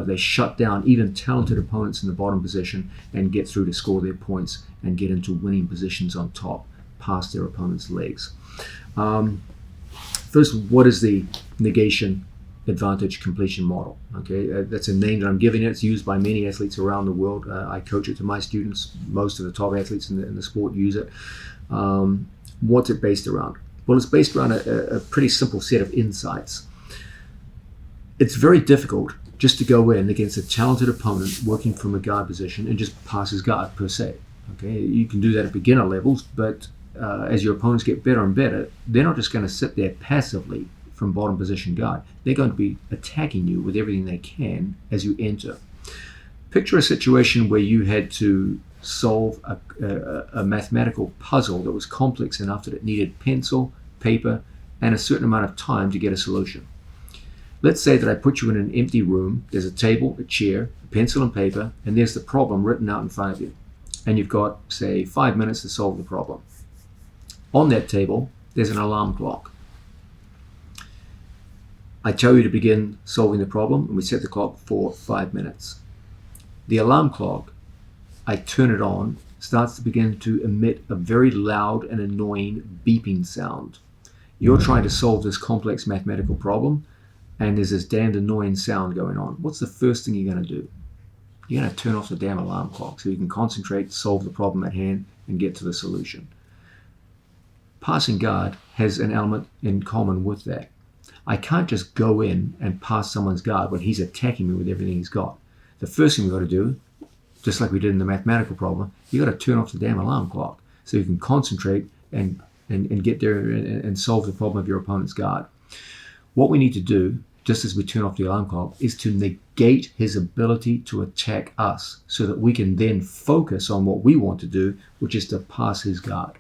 They shut down even talented opponents in the bottom position and get through to score their points and get into winning positions on top, past their opponent's legs. First, what is the negation advantage completion model? Okay, that's a name that I'm giving it. It's used by many athletes around the world. I coach it to my students. Most of the top athletes in the sport use it. What's it based around? Well, it's based around a pretty simple set of insights. It's very difficult just to go in against a talented opponent working from a guard position and just pass his guard per se. Okay, you can do that at beginner levels, but as your opponents get better and better, they're not just going to sit there passively from bottom position guard, they're going to be attacking you with everything they can as you enter. Picture a situation where you had to solve a mathematical puzzle that was complex enough that it needed pencil, paper, and a certain amount of time to get a solution. Let's say that I put you in an empty room. There's a table, a chair, a pencil and paper, and there's the problem written out in front of you. And you've got, say, 5 minutes to solve the problem. On that table, there's an alarm clock. I tell you to begin solving the problem, and we set the clock for 5 minutes. The alarm clock, I turn it on, starts to begin to emit a very loud and annoying beeping sound. You're trying to solve this complex mathematical problem, and there's this damned annoying sound going on. What's the first thing you're going to do? You're going to turn off the damn alarm clock so you can concentrate, solve the problem at hand, and get to the solution. Passing guard has an element in common with that. I can't just go in and pass someone's guard when he's attacking me with everything he's got. The first thing we've got to do, just like we did in the mathematical problem, you've got to turn off the damn alarm clock so you can concentrate and get there and solve the problem of your opponent's guard. What we need to do, just as we turn off the alarm clock, is to negate his ability to attack us so that we can then focus on what we want to do, which is to pass his guard.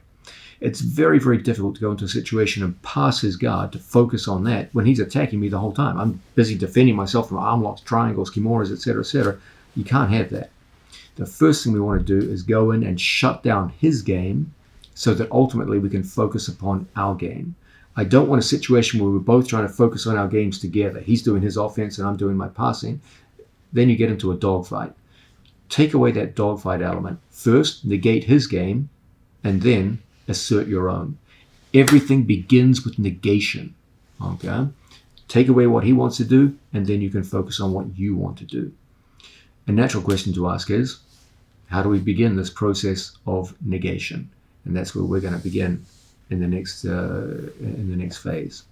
It's very, very difficult to go into a situation and pass his guard to focus on that when he's attacking me the whole time. I'm busy defending myself from arm locks, triangles, kimuras, etc., etc. You can't have that. The first thing we want to do is go in and shut down his game so that ultimately we can focus upon our game. I don't want a situation where we're both trying to focus on our games together. He's doing his offense and I'm doing my passing. Then you get into a dogfight. Take away that dogfight element. First, negate his game, and then assert your own. Everything begins with negation. Okay? Take away what he wants to do, and then you can focus on what you want to do. A natural question to ask is, how do we begin this process of negation? And that's where we're going to begin in the next phase.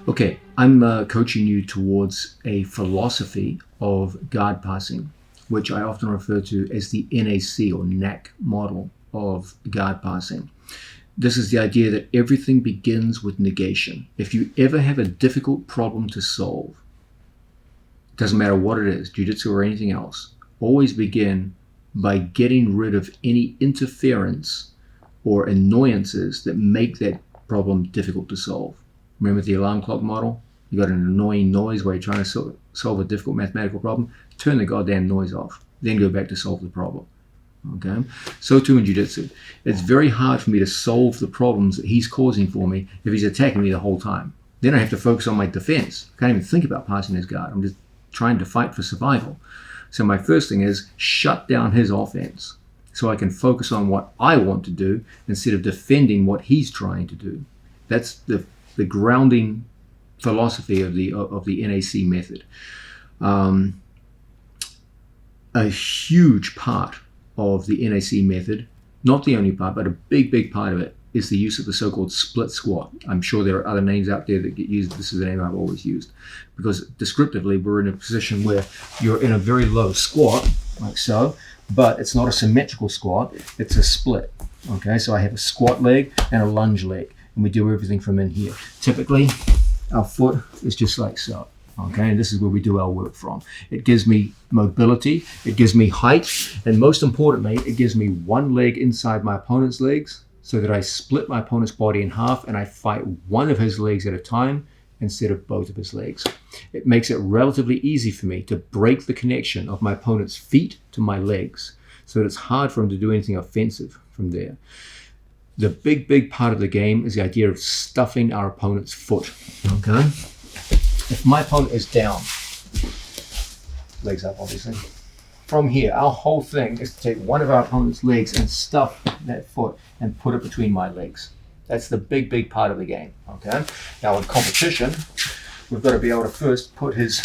Okay, I'm coaching you towards a philosophy of guard passing, which I often refer to as the NAC or NAC model of guard passing. This is the idea that everything begins with negation. If you ever have a difficult problem to solve, it doesn't matter what it is, jiu-jitsu or anything else, always begin by getting rid of any interference or annoyances that make that problem difficult to solve. Remember the alarm clock model? You got an annoying noise while you're trying to solve a difficult mathematical problem. Turn the goddamn noise off. Then go back to solve the problem. Okay? So too in jiu-jitsu. It's very hard for me to solve the problems that he's causing for me if he's attacking me the whole time. Then I have to focus on my defense. I can't even think about passing his guard. I'm just trying to fight for survival. So my first thing is shut down his offense so I can focus on what I want to do instead of defending what he's trying to do. That's the grounding philosophy of the NAC method. A huge part of the NAC method, not the only part, but a big part of it, is the use of the so-called split squat. I'm sure there are other names out there that get used. This is the name I've always used. Because descriptively, we're in a position where you're in a very low squat, like so, but it's not a symmetrical squat, it's a split. Okay, so I have a squat leg and a lunge leg, and we do everything from in here. Typically, our foot is just like so. Okay, and this is where we do our work from. It gives me mobility, it gives me height, and most importantly, it gives me one leg inside my opponent's legs so that I split my opponent's body in half and I fight one of his legs at a time instead of both of his legs. It makes it relatively easy for me to break the connection of my opponent's feet to my legs so that it's hard for him to do anything offensive from there. The big part of the game is the idea of stuffing our opponent's foot. Okay? If my opponent is down, legs up obviously, from here, our whole thing is to take one of our opponent's legs and stuff that foot and put it between my legs. That's the big part of the game, okay? Now in competition, we've got to be able to first put his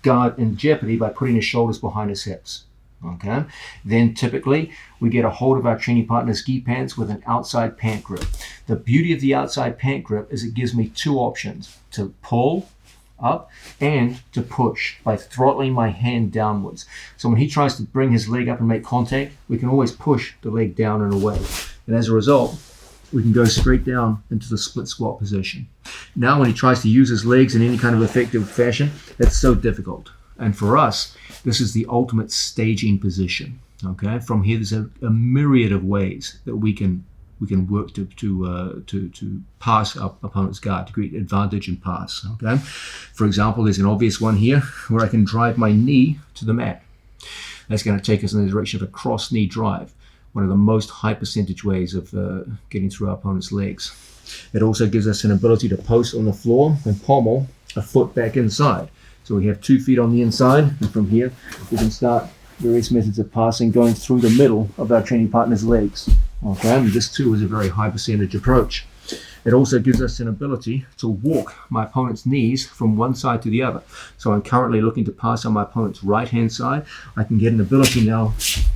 guard in jeopardy by putting his shoulders behind his hips, okay? Then typically, we get a hold of our training partner's gi pants with an outside pant grip. The beauty of the outside pant grip is it gives me two options: to pull up and to push by throttling my hand downwards. So when he tries to bring his leg up and make contact, we can always push the leg down and away. And as a result, we can go straight down into the split squat position. Now when he tries to use his legs in any kind of effective fashion, it's so difficult. And for us, this is the ultimate staging position. Okay, from here there's a myriad of ways that we can work to pass our opponent's guard, to create advantage and pass. Okay, for example, there's an obvious one here where I can drive my knee to the mat. That's going to take us in the direction of a cross knee drive, one of the most high percentage ways of getting through our opponent's legs. It also gives us an ability to post on the floor and pommel a foot back inside. So we have 2 feet on the inside, and from here we can start various methods of passing going through the middle of our training partner's legs. Okay, and this too is a very high percentage approach. It also gives us an ability to walk my opponent's knees from one side to the other. So I'm currently looking to pass on my opponent's right hand side. I can get an ability now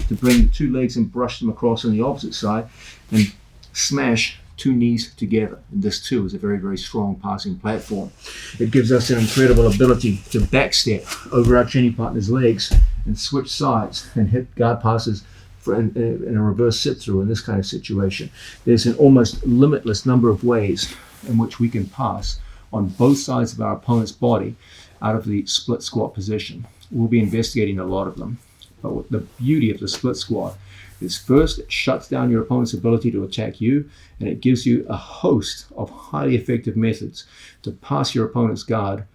to bring the 2 legs and brush them across on the opposite side and smash 2 knees together. And this too is a very, very strong passing platform. It gives us an incredible ability to backstep over our training partner's legs and switch sides and hit guard passes in a reverse sit through in this kind of situation. There's an almost limitless number of ways in which we can pass on both sides of our opponent's body out of the split squat position. We'll be investigating a lot of them. But the beauty of the split squat is, first, it shuts down your opponent's ability to attack you, and it gives you a host of highly effective methods to pass your opponent's guard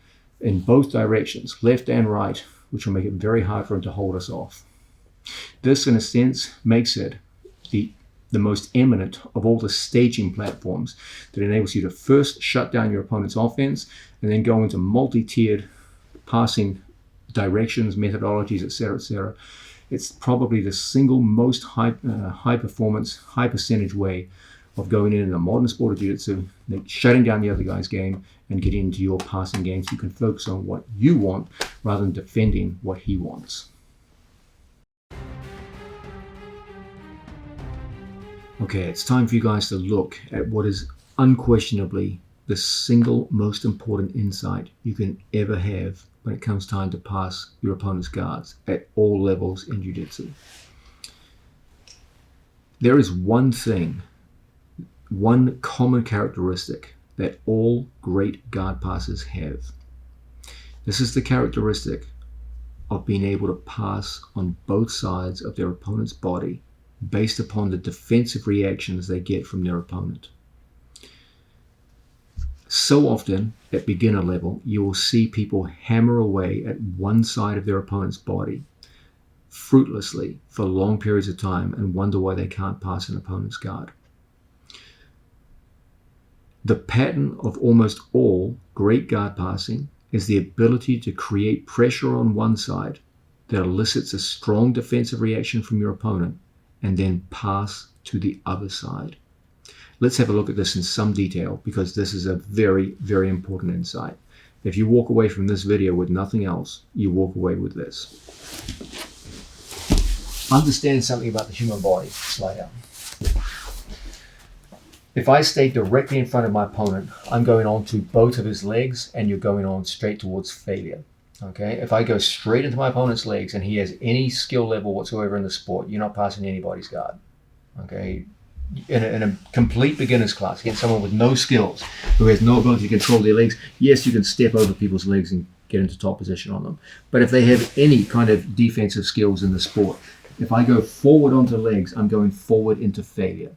in both directions, left and right, which will make it very hard for him to hold us off. This, in a sense, makes it the most eminent of all the staging platforms that enables you to first shut down your opponent's offense and then go into multi-tiered passing directions, methodologies, etc., etc. It's probably the single most high performance, high percentage way of going in the modern sport of jiu-jitsu, shutting down the other guy's game and getting into your passing game so you can focus on what you want rather than defending what he wants. Okay, it's time for you guys to look at what is unquestionably the single most important insight you can ever have when it comes time to pass your opponent's guards at all levels in jiu-jitsu. There is one thing, one common characteristic that all great guard passers have. This is the characteristic of being able to pass on both sides of their opponent's body based upon the defensive reactions they get from their opponent. So often at beginner level, you will see people hammer away at one side of their opponent's body fruitlessly for long periods of time and wonder why they can't pass an opponent's guard. The pattern of almost all great guard passing is the ability to create pressure on one side that elicits a strong defensive reaction from your opponent and then pass to the other side. Let's have a look at this in some detail because this is a very, very important insight. If you walk away from this video with nothing else, you walk away with this. Understand something about the human body. Slide down. If I stay directly in front of my opponent, I'm going on to both of his legs and you're going on straight towards failure. Okay, if I go straight into my opponent's legs and he has any skill level whatsoever in the sport, you're not passing anybody's guard. Okay, in a complete beginner's class against someone with no skills, who has no ability to control their legs, yes, you can step over people's legs and get into top position on them. But if they have any kind of defensive skills in the sport, if I go forward onto legs, I'm going forward into failure.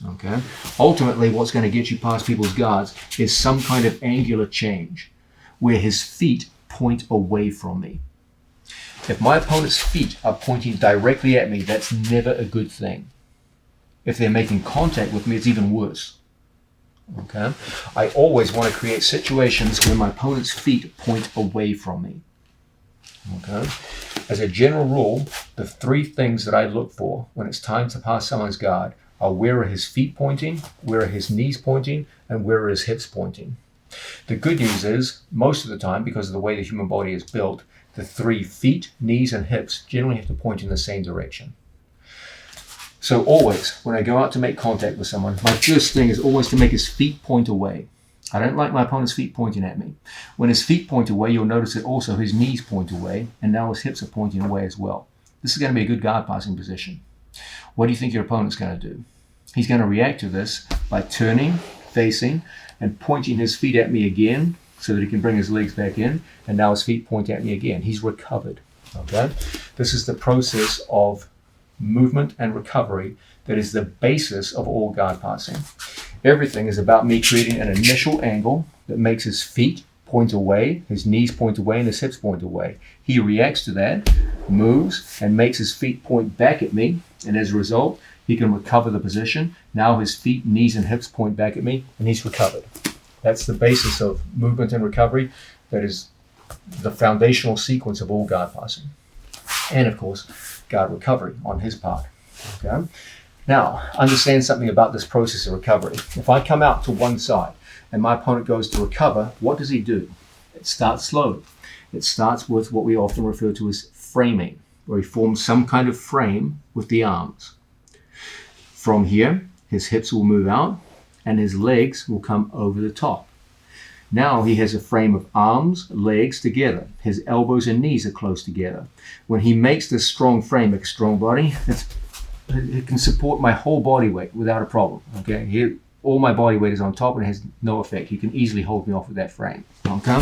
Okay. Ultimately, what's going to get you past people's guards is some kind of angular change where his feet point away from me. If my opponent's feet are pointing directly at me, that's never a good thing. If they're making contact with me, it's even worse. Okay. I always want to create situations where my opponent's feet point away from me. Okay. As a general rule, the 3 things that I look for when it's time to pass someone's guard are where are his feet pointing, where are his knees pointing, and where are his hips pointing. The good news is, most of the time, because of the way the human body is built, the 3 feet, knees, and hips generally have to point in the same direction. So always, when I go out to make contact with someone, my first thing is always to make his feet point away. I don't like my opponent's feet pointing at me. When his feet point away, you'll notice that also his knees point away, and now his hips are pointing away as well. This is going to be a good guard passing position. What do you think your opponent's going to do? he's going to react to this by turning, facing, and pointing his feet at me again so that he can bring his legs back in, and now his feet point at me again. He's recovered. Okay? This is the process of movement and recovery that is the basis of all guard passing. Everything is about me creating an initial angle that makes his feet point away, his knees point away, and his hips point away. He reacts to that, moves, and makes his feet point back at me, and as a result, he can recover the position. Now his feet, knees, and hips point back at me, and he's recovered. That's the basis of movement and recovery. That is the foundational sequence of all guard passing. And of course, guard recovery on his part. Okay? Now, understand something about this process of recovery. If I come out to one side and my opponent goes to recover, what does he do? It starts slowly. It starts with what we often refer to as framing, where he forms some kind of frame with the arms. From here, his hips will move out and his legs will come over the top. Now he has a frame of arms, legs together. His elbows and knees are close together. When he makes this strong frame, a strong body, it can support my whole body weight without a problem. Okay, here all my body weight is on top and it has no effect. You can easily hold me off with that frame. Okay.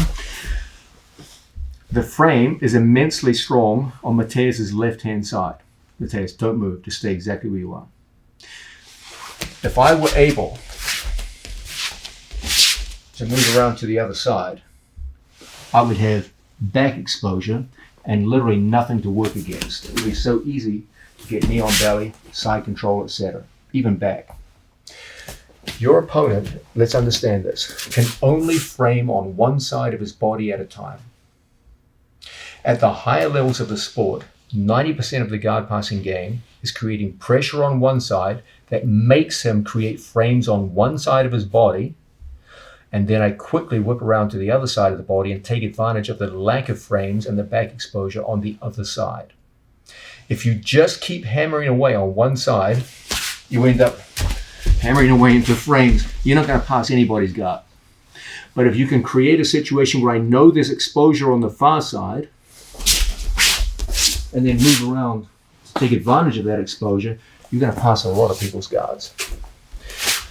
The frame is immensely strong on Mateus's left-hand side. Mateus, don't move. Just stay exactly where you are. If I were able to move around to the other side, I would have back exposure and literally nothing to work against. It would be so easy to get knee on belly, side control, etc., even back. Your opponent, let's understand this, can only frame on one side of his body at a time. At the higher levels of the sport, 90% of the guard passing game is creating pressure on one side that makes him create frames on one side of his body, and then I quickly whip around to the other side of the body and take advantage of the lack of frames and the back exposure on the other side. If you just keep hammering away on one side, you end up hammering away into frames. You're not going to pass anybody's guard. But if you can create a situation where I know there's exposure on the far side, and then move around to take advantage of that exposure, you're going to pass a lot of people's guards.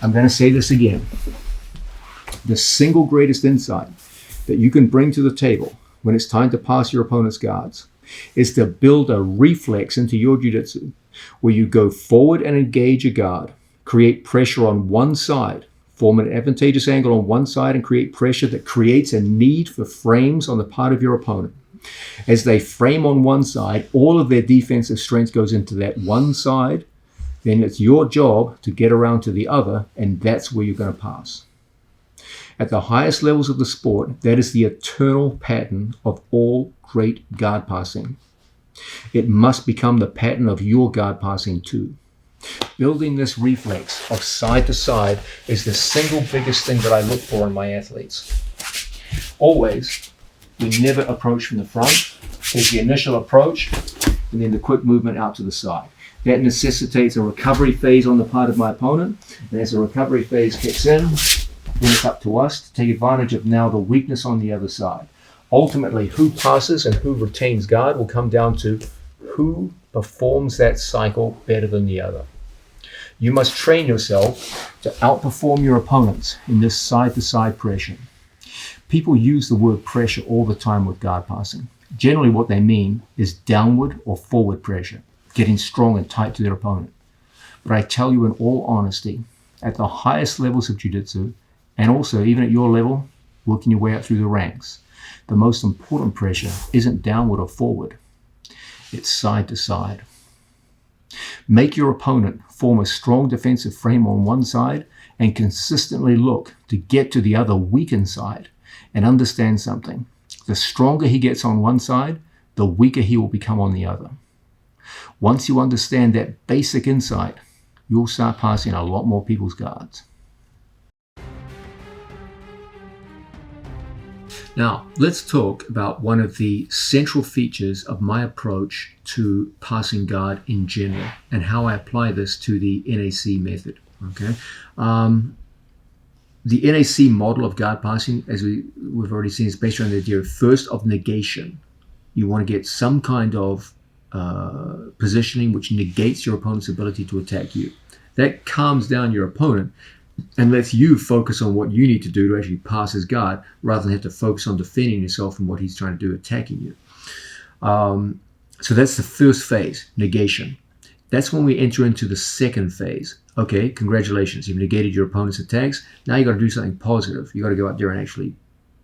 I'm going to say this again. The single greatest insight that you can bring to the table when it's time to pass your opponent's guards is to build a reflex into your jiu-jitsu where you go forward and engage a guard, create pressure on one side, form an advantageous angle on one side and create pressure that creates a need for frames on the part of your opponent. As they frame on one side, all of their defensive strength goes into that one side. Then it's your job to get around to the other, and that's where you're going to pass. At the highest levels of the sport, that is the eternal pattern of all great guard passing. It must become the pattern of your guard passing too. Building this reflex of side to side is the single biggest thing that I look for in my athletes. Always, we never approach from the front. There's the initial approach and then the quick movement out to the side. That necessitates a recovery phase on the part of my opponent. And as the recovery phase kicks in, then it's up to us to take advantage of now the weakness on the other side. Ultimately, who passes and who retains guard will come down to who performs that cycle better than the other. You must train yourself to outperform your opponents in this side-to-side pressure. People use the word pressure all the time with guard passing. Generally what they mean is downward or forward pressure, getting strong and tight to their opponent. But I tell you in all honesty, at the highest levels of jiu-jitsu, and also even at your level, working your way up through the ranks, the most important pressure isn't downward or forward. It's side to side. Make your opponent form a strong defensive frame on one side and consistently look to get to the other weakened side. And understand something. The stronger he gets on one side, the weaker he will become on the other. Once you understand that basic insight, you'll start passing a lot more people's guards. Now, let's talk about one of the central features of my approach to passing guard in general and how I apply this to the NAC method. Okay. The NAC model of guard passing, as we've already seen, is based on the idea of first of negation. You want to get some kind of positioning which negates your opponent's ability to attack you. That calms down your opponent and lets you focus on what you need to do to actually pass his guard rather than have to focus on defending yourself from what he's trying to do, attacking you. So that's the first phase, negation. That's when we enter into the second phase. Okay, congratulations, you've negated your opponent's attacks. Now you got to do something positive. You got to go out there and actually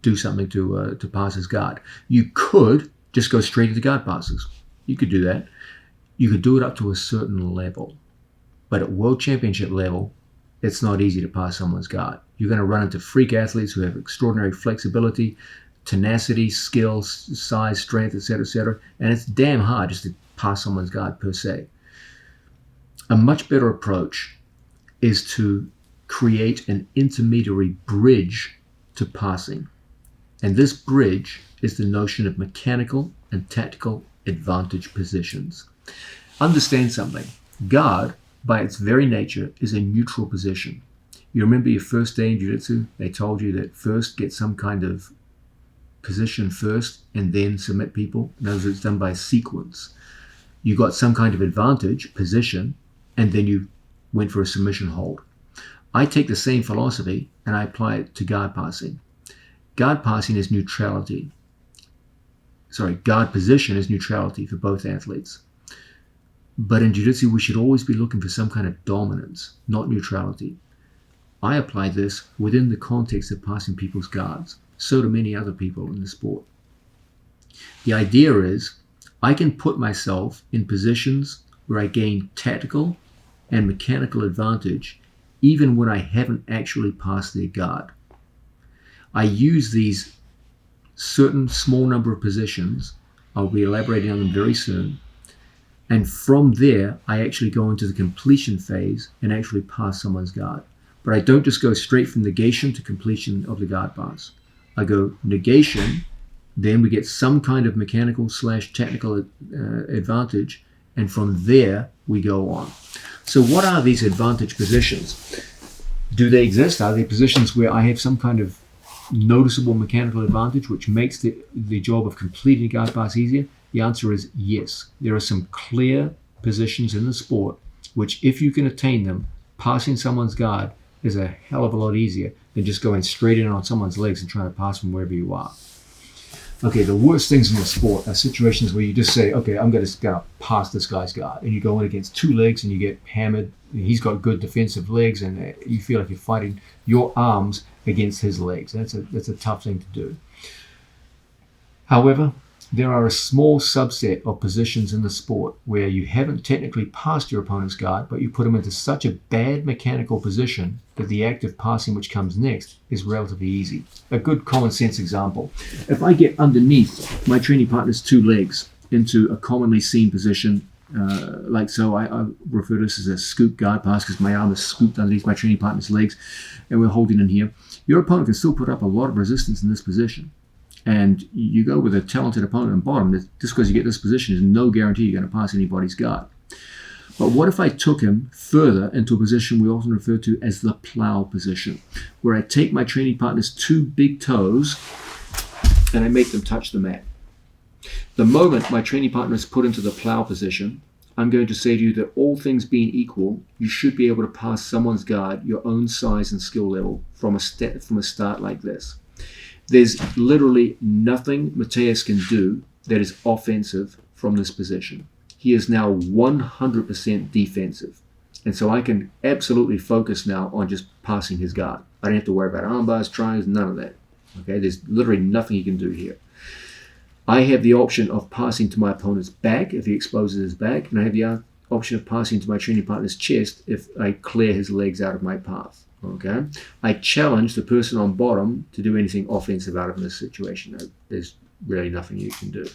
do something to pass his guard. You could just go straight to the guard passes. You could do that. You could do it up to a certain level. But at World Championship level, it's not easy to pass someone's guard. You're going to run into freak athletes who have extraordinary flexibility, tenacity, skills, size, strength, etc., and it's damn hard just to pass someone's guard per se. A much better approach is to create an intermediary bridge to passing. And this bridge is the notion of mechanical and tactical advantage positions. Understand something. Guard, by its very nature, is a neutral position. You remember your first day in Jiu-Jitsu? They told you that first get some kind of position first and then submit people. In other words, it's done by sequence. You got some kind of advantage, position, and then you went for a submission hold. I take the same philosophy and I apply it to guard passing. Guard passing is neutrality. Guard position is neutrality for both athletes. But in Jiu-Jitsu, we should always be looking for some kind of dominance, not neutrality. I apply this within the context of passing people's guards. So do many other people in the sport. The idea is I can put myself in positions where I gain tactical and mechanical advantage even when I haven't actually passed their guard. I use these certain small number of positions. I'll be elaborating on them very soon. And from there, I actually go into the completion phase and actually pass someone's guard. But I don't just go straight from negation to completion of the guard pass. I go negation, then we get some kind of mechanical / technical advantage, and from there we go on. So what are these advantage positions? Do they exist? Are they positions where I have some kind of noticeable mechanical advantage which makes the job of completing a guard pass easier? The answer is yes. There are some clear positions in the sport which, if you can attain them, passing someone's guard is a hell of a lot easier than just going straight in on someone's legs and trying to pass from wherever you are. Okay, the worst things in the sport are situations where you just say, okay, I'm going to pass this guy's guard. And you go in against two legs and you get hammered. He's got good defensive legs and you feel like you're fighting your arms against his legs. That's a tough thing to do. However, there are a small subset of positions in the sport where you haven't technically passed your opponent's guard, but you put him into such a bad mechanical position that the act of passing which comes next is relatively easy. A good common sense example. If I get underneath my training partner's two legs into a commonly seen position, like so, I refer to this as a scoop guard pass because my arm is scooped underneath my training partner's legs and we're holding in here. Your opponent can still put up a lot of resistance in this position. And you go with a talented opponent on bottom, just because you get this position is no guarantee you're going to pass anybody's guard. But what if I took him further into a position we often refer to as the plow position, where I take my training partner's two big toes and I make them touch the mat. The moment my training partner is put into the plow position, I'm going to say to you that all things being equal, you should be able to pass someone's guard your own size and skill level from a start like this. There's literally nothing Mateus can do that is offensive from this position. He is now 100% defensive. And so I can absolutely focus now on just passing his guard. I don't have to worry about arm bars, triangles, none of that. Okay, there's literally nothing he can do here. I have the option of passing to my opponent's back if he exposes his back, and I have the option of passing to my training partner's chest if I clear his legs out of my path. Okay, I challenge the person on bottom to do anything offensive out of this situation. There's really nothing you can do.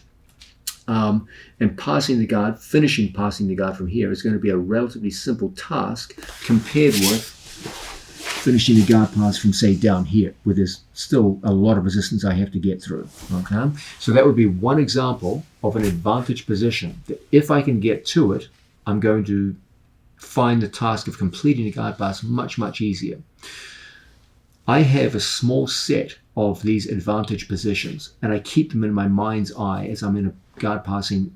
And passing the guard, finishing passing the guard from here is going to be a relatively simple task compared with finishing the guard pass from, say, down here, where there's still a lot of resistance I have to get through. Okay, so that would be one example of an advantage position that if I can get to it, I'm going to find the task of completing the guard pass much, much easier. I have a small set of these advantage positions and I keep them in my mind's eye as I'm in a guard passing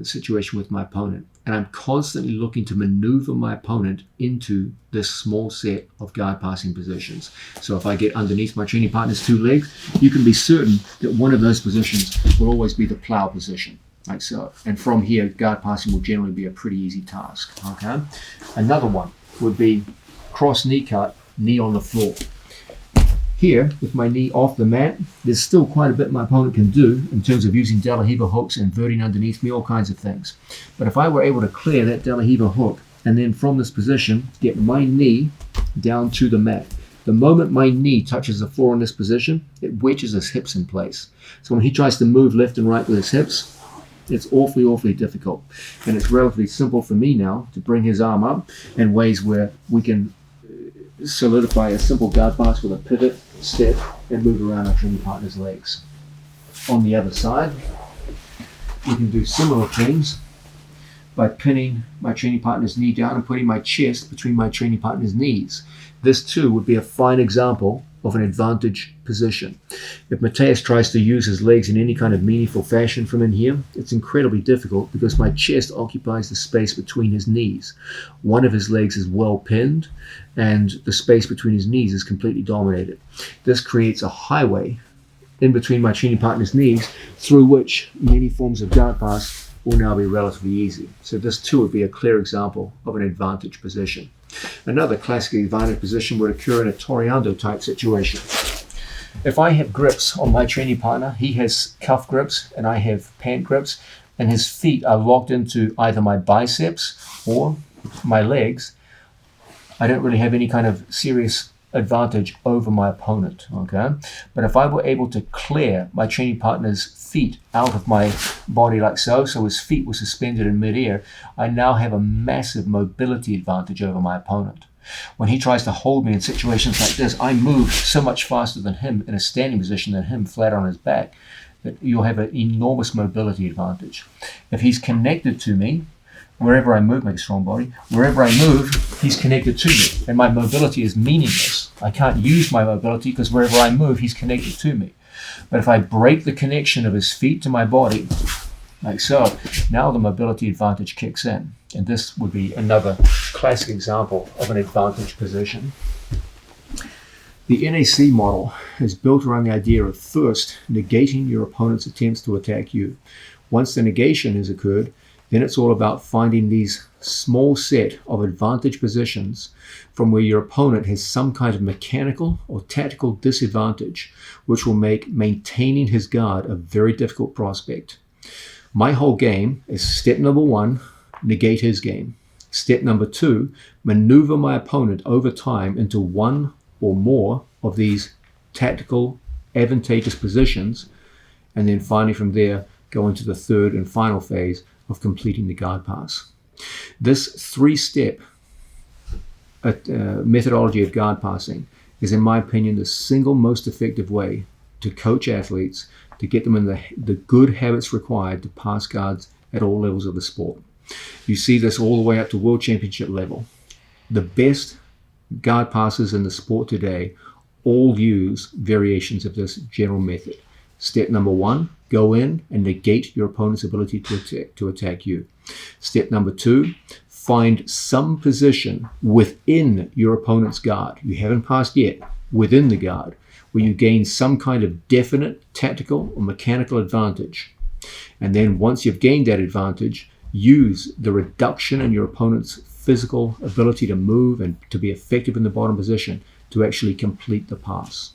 situation with my opponent. And I'm constantly looking to maneuver my opponent into this small set of guard passing positions. So if I get underneath my training partner's two legs, you can be certain that one of those positions will always be the plow position, like so. And from here, guard passing will generally be a pretty easy task. Okay. Another one would be cross knee cut, knee on the floor. Here, with my knee off the mat, there's still quite a bit my opponent can do in terms of using De La Riva hooks, inverting underneath me, all kinds of things. But if I were able to clear that De La Riva hook, and then from this position, get my knee down to the mat, the moment my knee touches the floor in this position, it wedges his hips in place. So when he tries to move left and right with his hips, it's awfully, awfully difficult. And it's relatively simple for me now to bring his arm up in ways where we can solidify a simple guard pass with a pivot, step, and move around our training partner's legs. On the other side, we can do similar things by pinning my training partner's knee down and putting my chest between my training partner's knees. This too would be a fine example of an advantage position. If Mateus tries to use his legs in any kind of meaningful fashion from in here, it's incredibly difficult because my chest occupies the space between his knees. One of his legs is well pinned and the space between his knees is completely dominated. This creates a highway in between my training partner's knees through which many forms of guard pass will now be relatively easy. So this too would be a clear example of an advantage position. Another classic advantage position would occur in a Toreando type situation. If I have grips on my training partner, he has cuff grips and I have pant grips, and his feet are locked into either my biceps or my legs, I don't really have any kind of serious advantage over my opponent, okay? But if I were able to clear my training partner's feet out of my body like so his feet were suspended in midair, I now have a massive mobility advantage over my opponent. When he tries to hold me in situations like this, I move so much faster than him in a standing position than him flat on his back that you'll have an enormous mobility advantage. If he's connected to me, wherever I move, make a strong body, wherever I move, he's connected to me. And my mobility is meaningless. I can't use my mobility because wherever I move, he's connected to me. But if I break the connection of his feet to my body, like so, now the mobility advantage kicks in. And this would be another classic example of an advantage position. The NAC model is built around the idea of first negating your opponent's attempts to attack you. Once the negation has occurred, then it's all about finding these small set of advantage positions from where your opponent has some kind of mechanical or tactical disadvantage, which will make maintaining his guard a very difficult prospect. My whole game is step number 1, negate his game. Step number 2, maneuver my opponent over time into one or more of these tactical advantageous positions, and then finally from there go into the third and final phase of completing the guard pass. This 3-step methodology of guard passing is, in my opinion, the single most effective way to coach athletes to get them in the good habits required to pass guards at all levels of the sport. You see this all the way up to world championship level. The best guard passers in the sport today all use variations of this general method. Step number 1, go in and negate your opponent's ability to attack you. Step number 2, find some position within your opponent's guard. You haven't passed yet, within the guard, where you gain some kind of definite tactical or mechanical advantage. And then once you've gained that advantage, use the reduction in your opponent's physical ability to move and to be effective in the bottom position to actually complete the pass.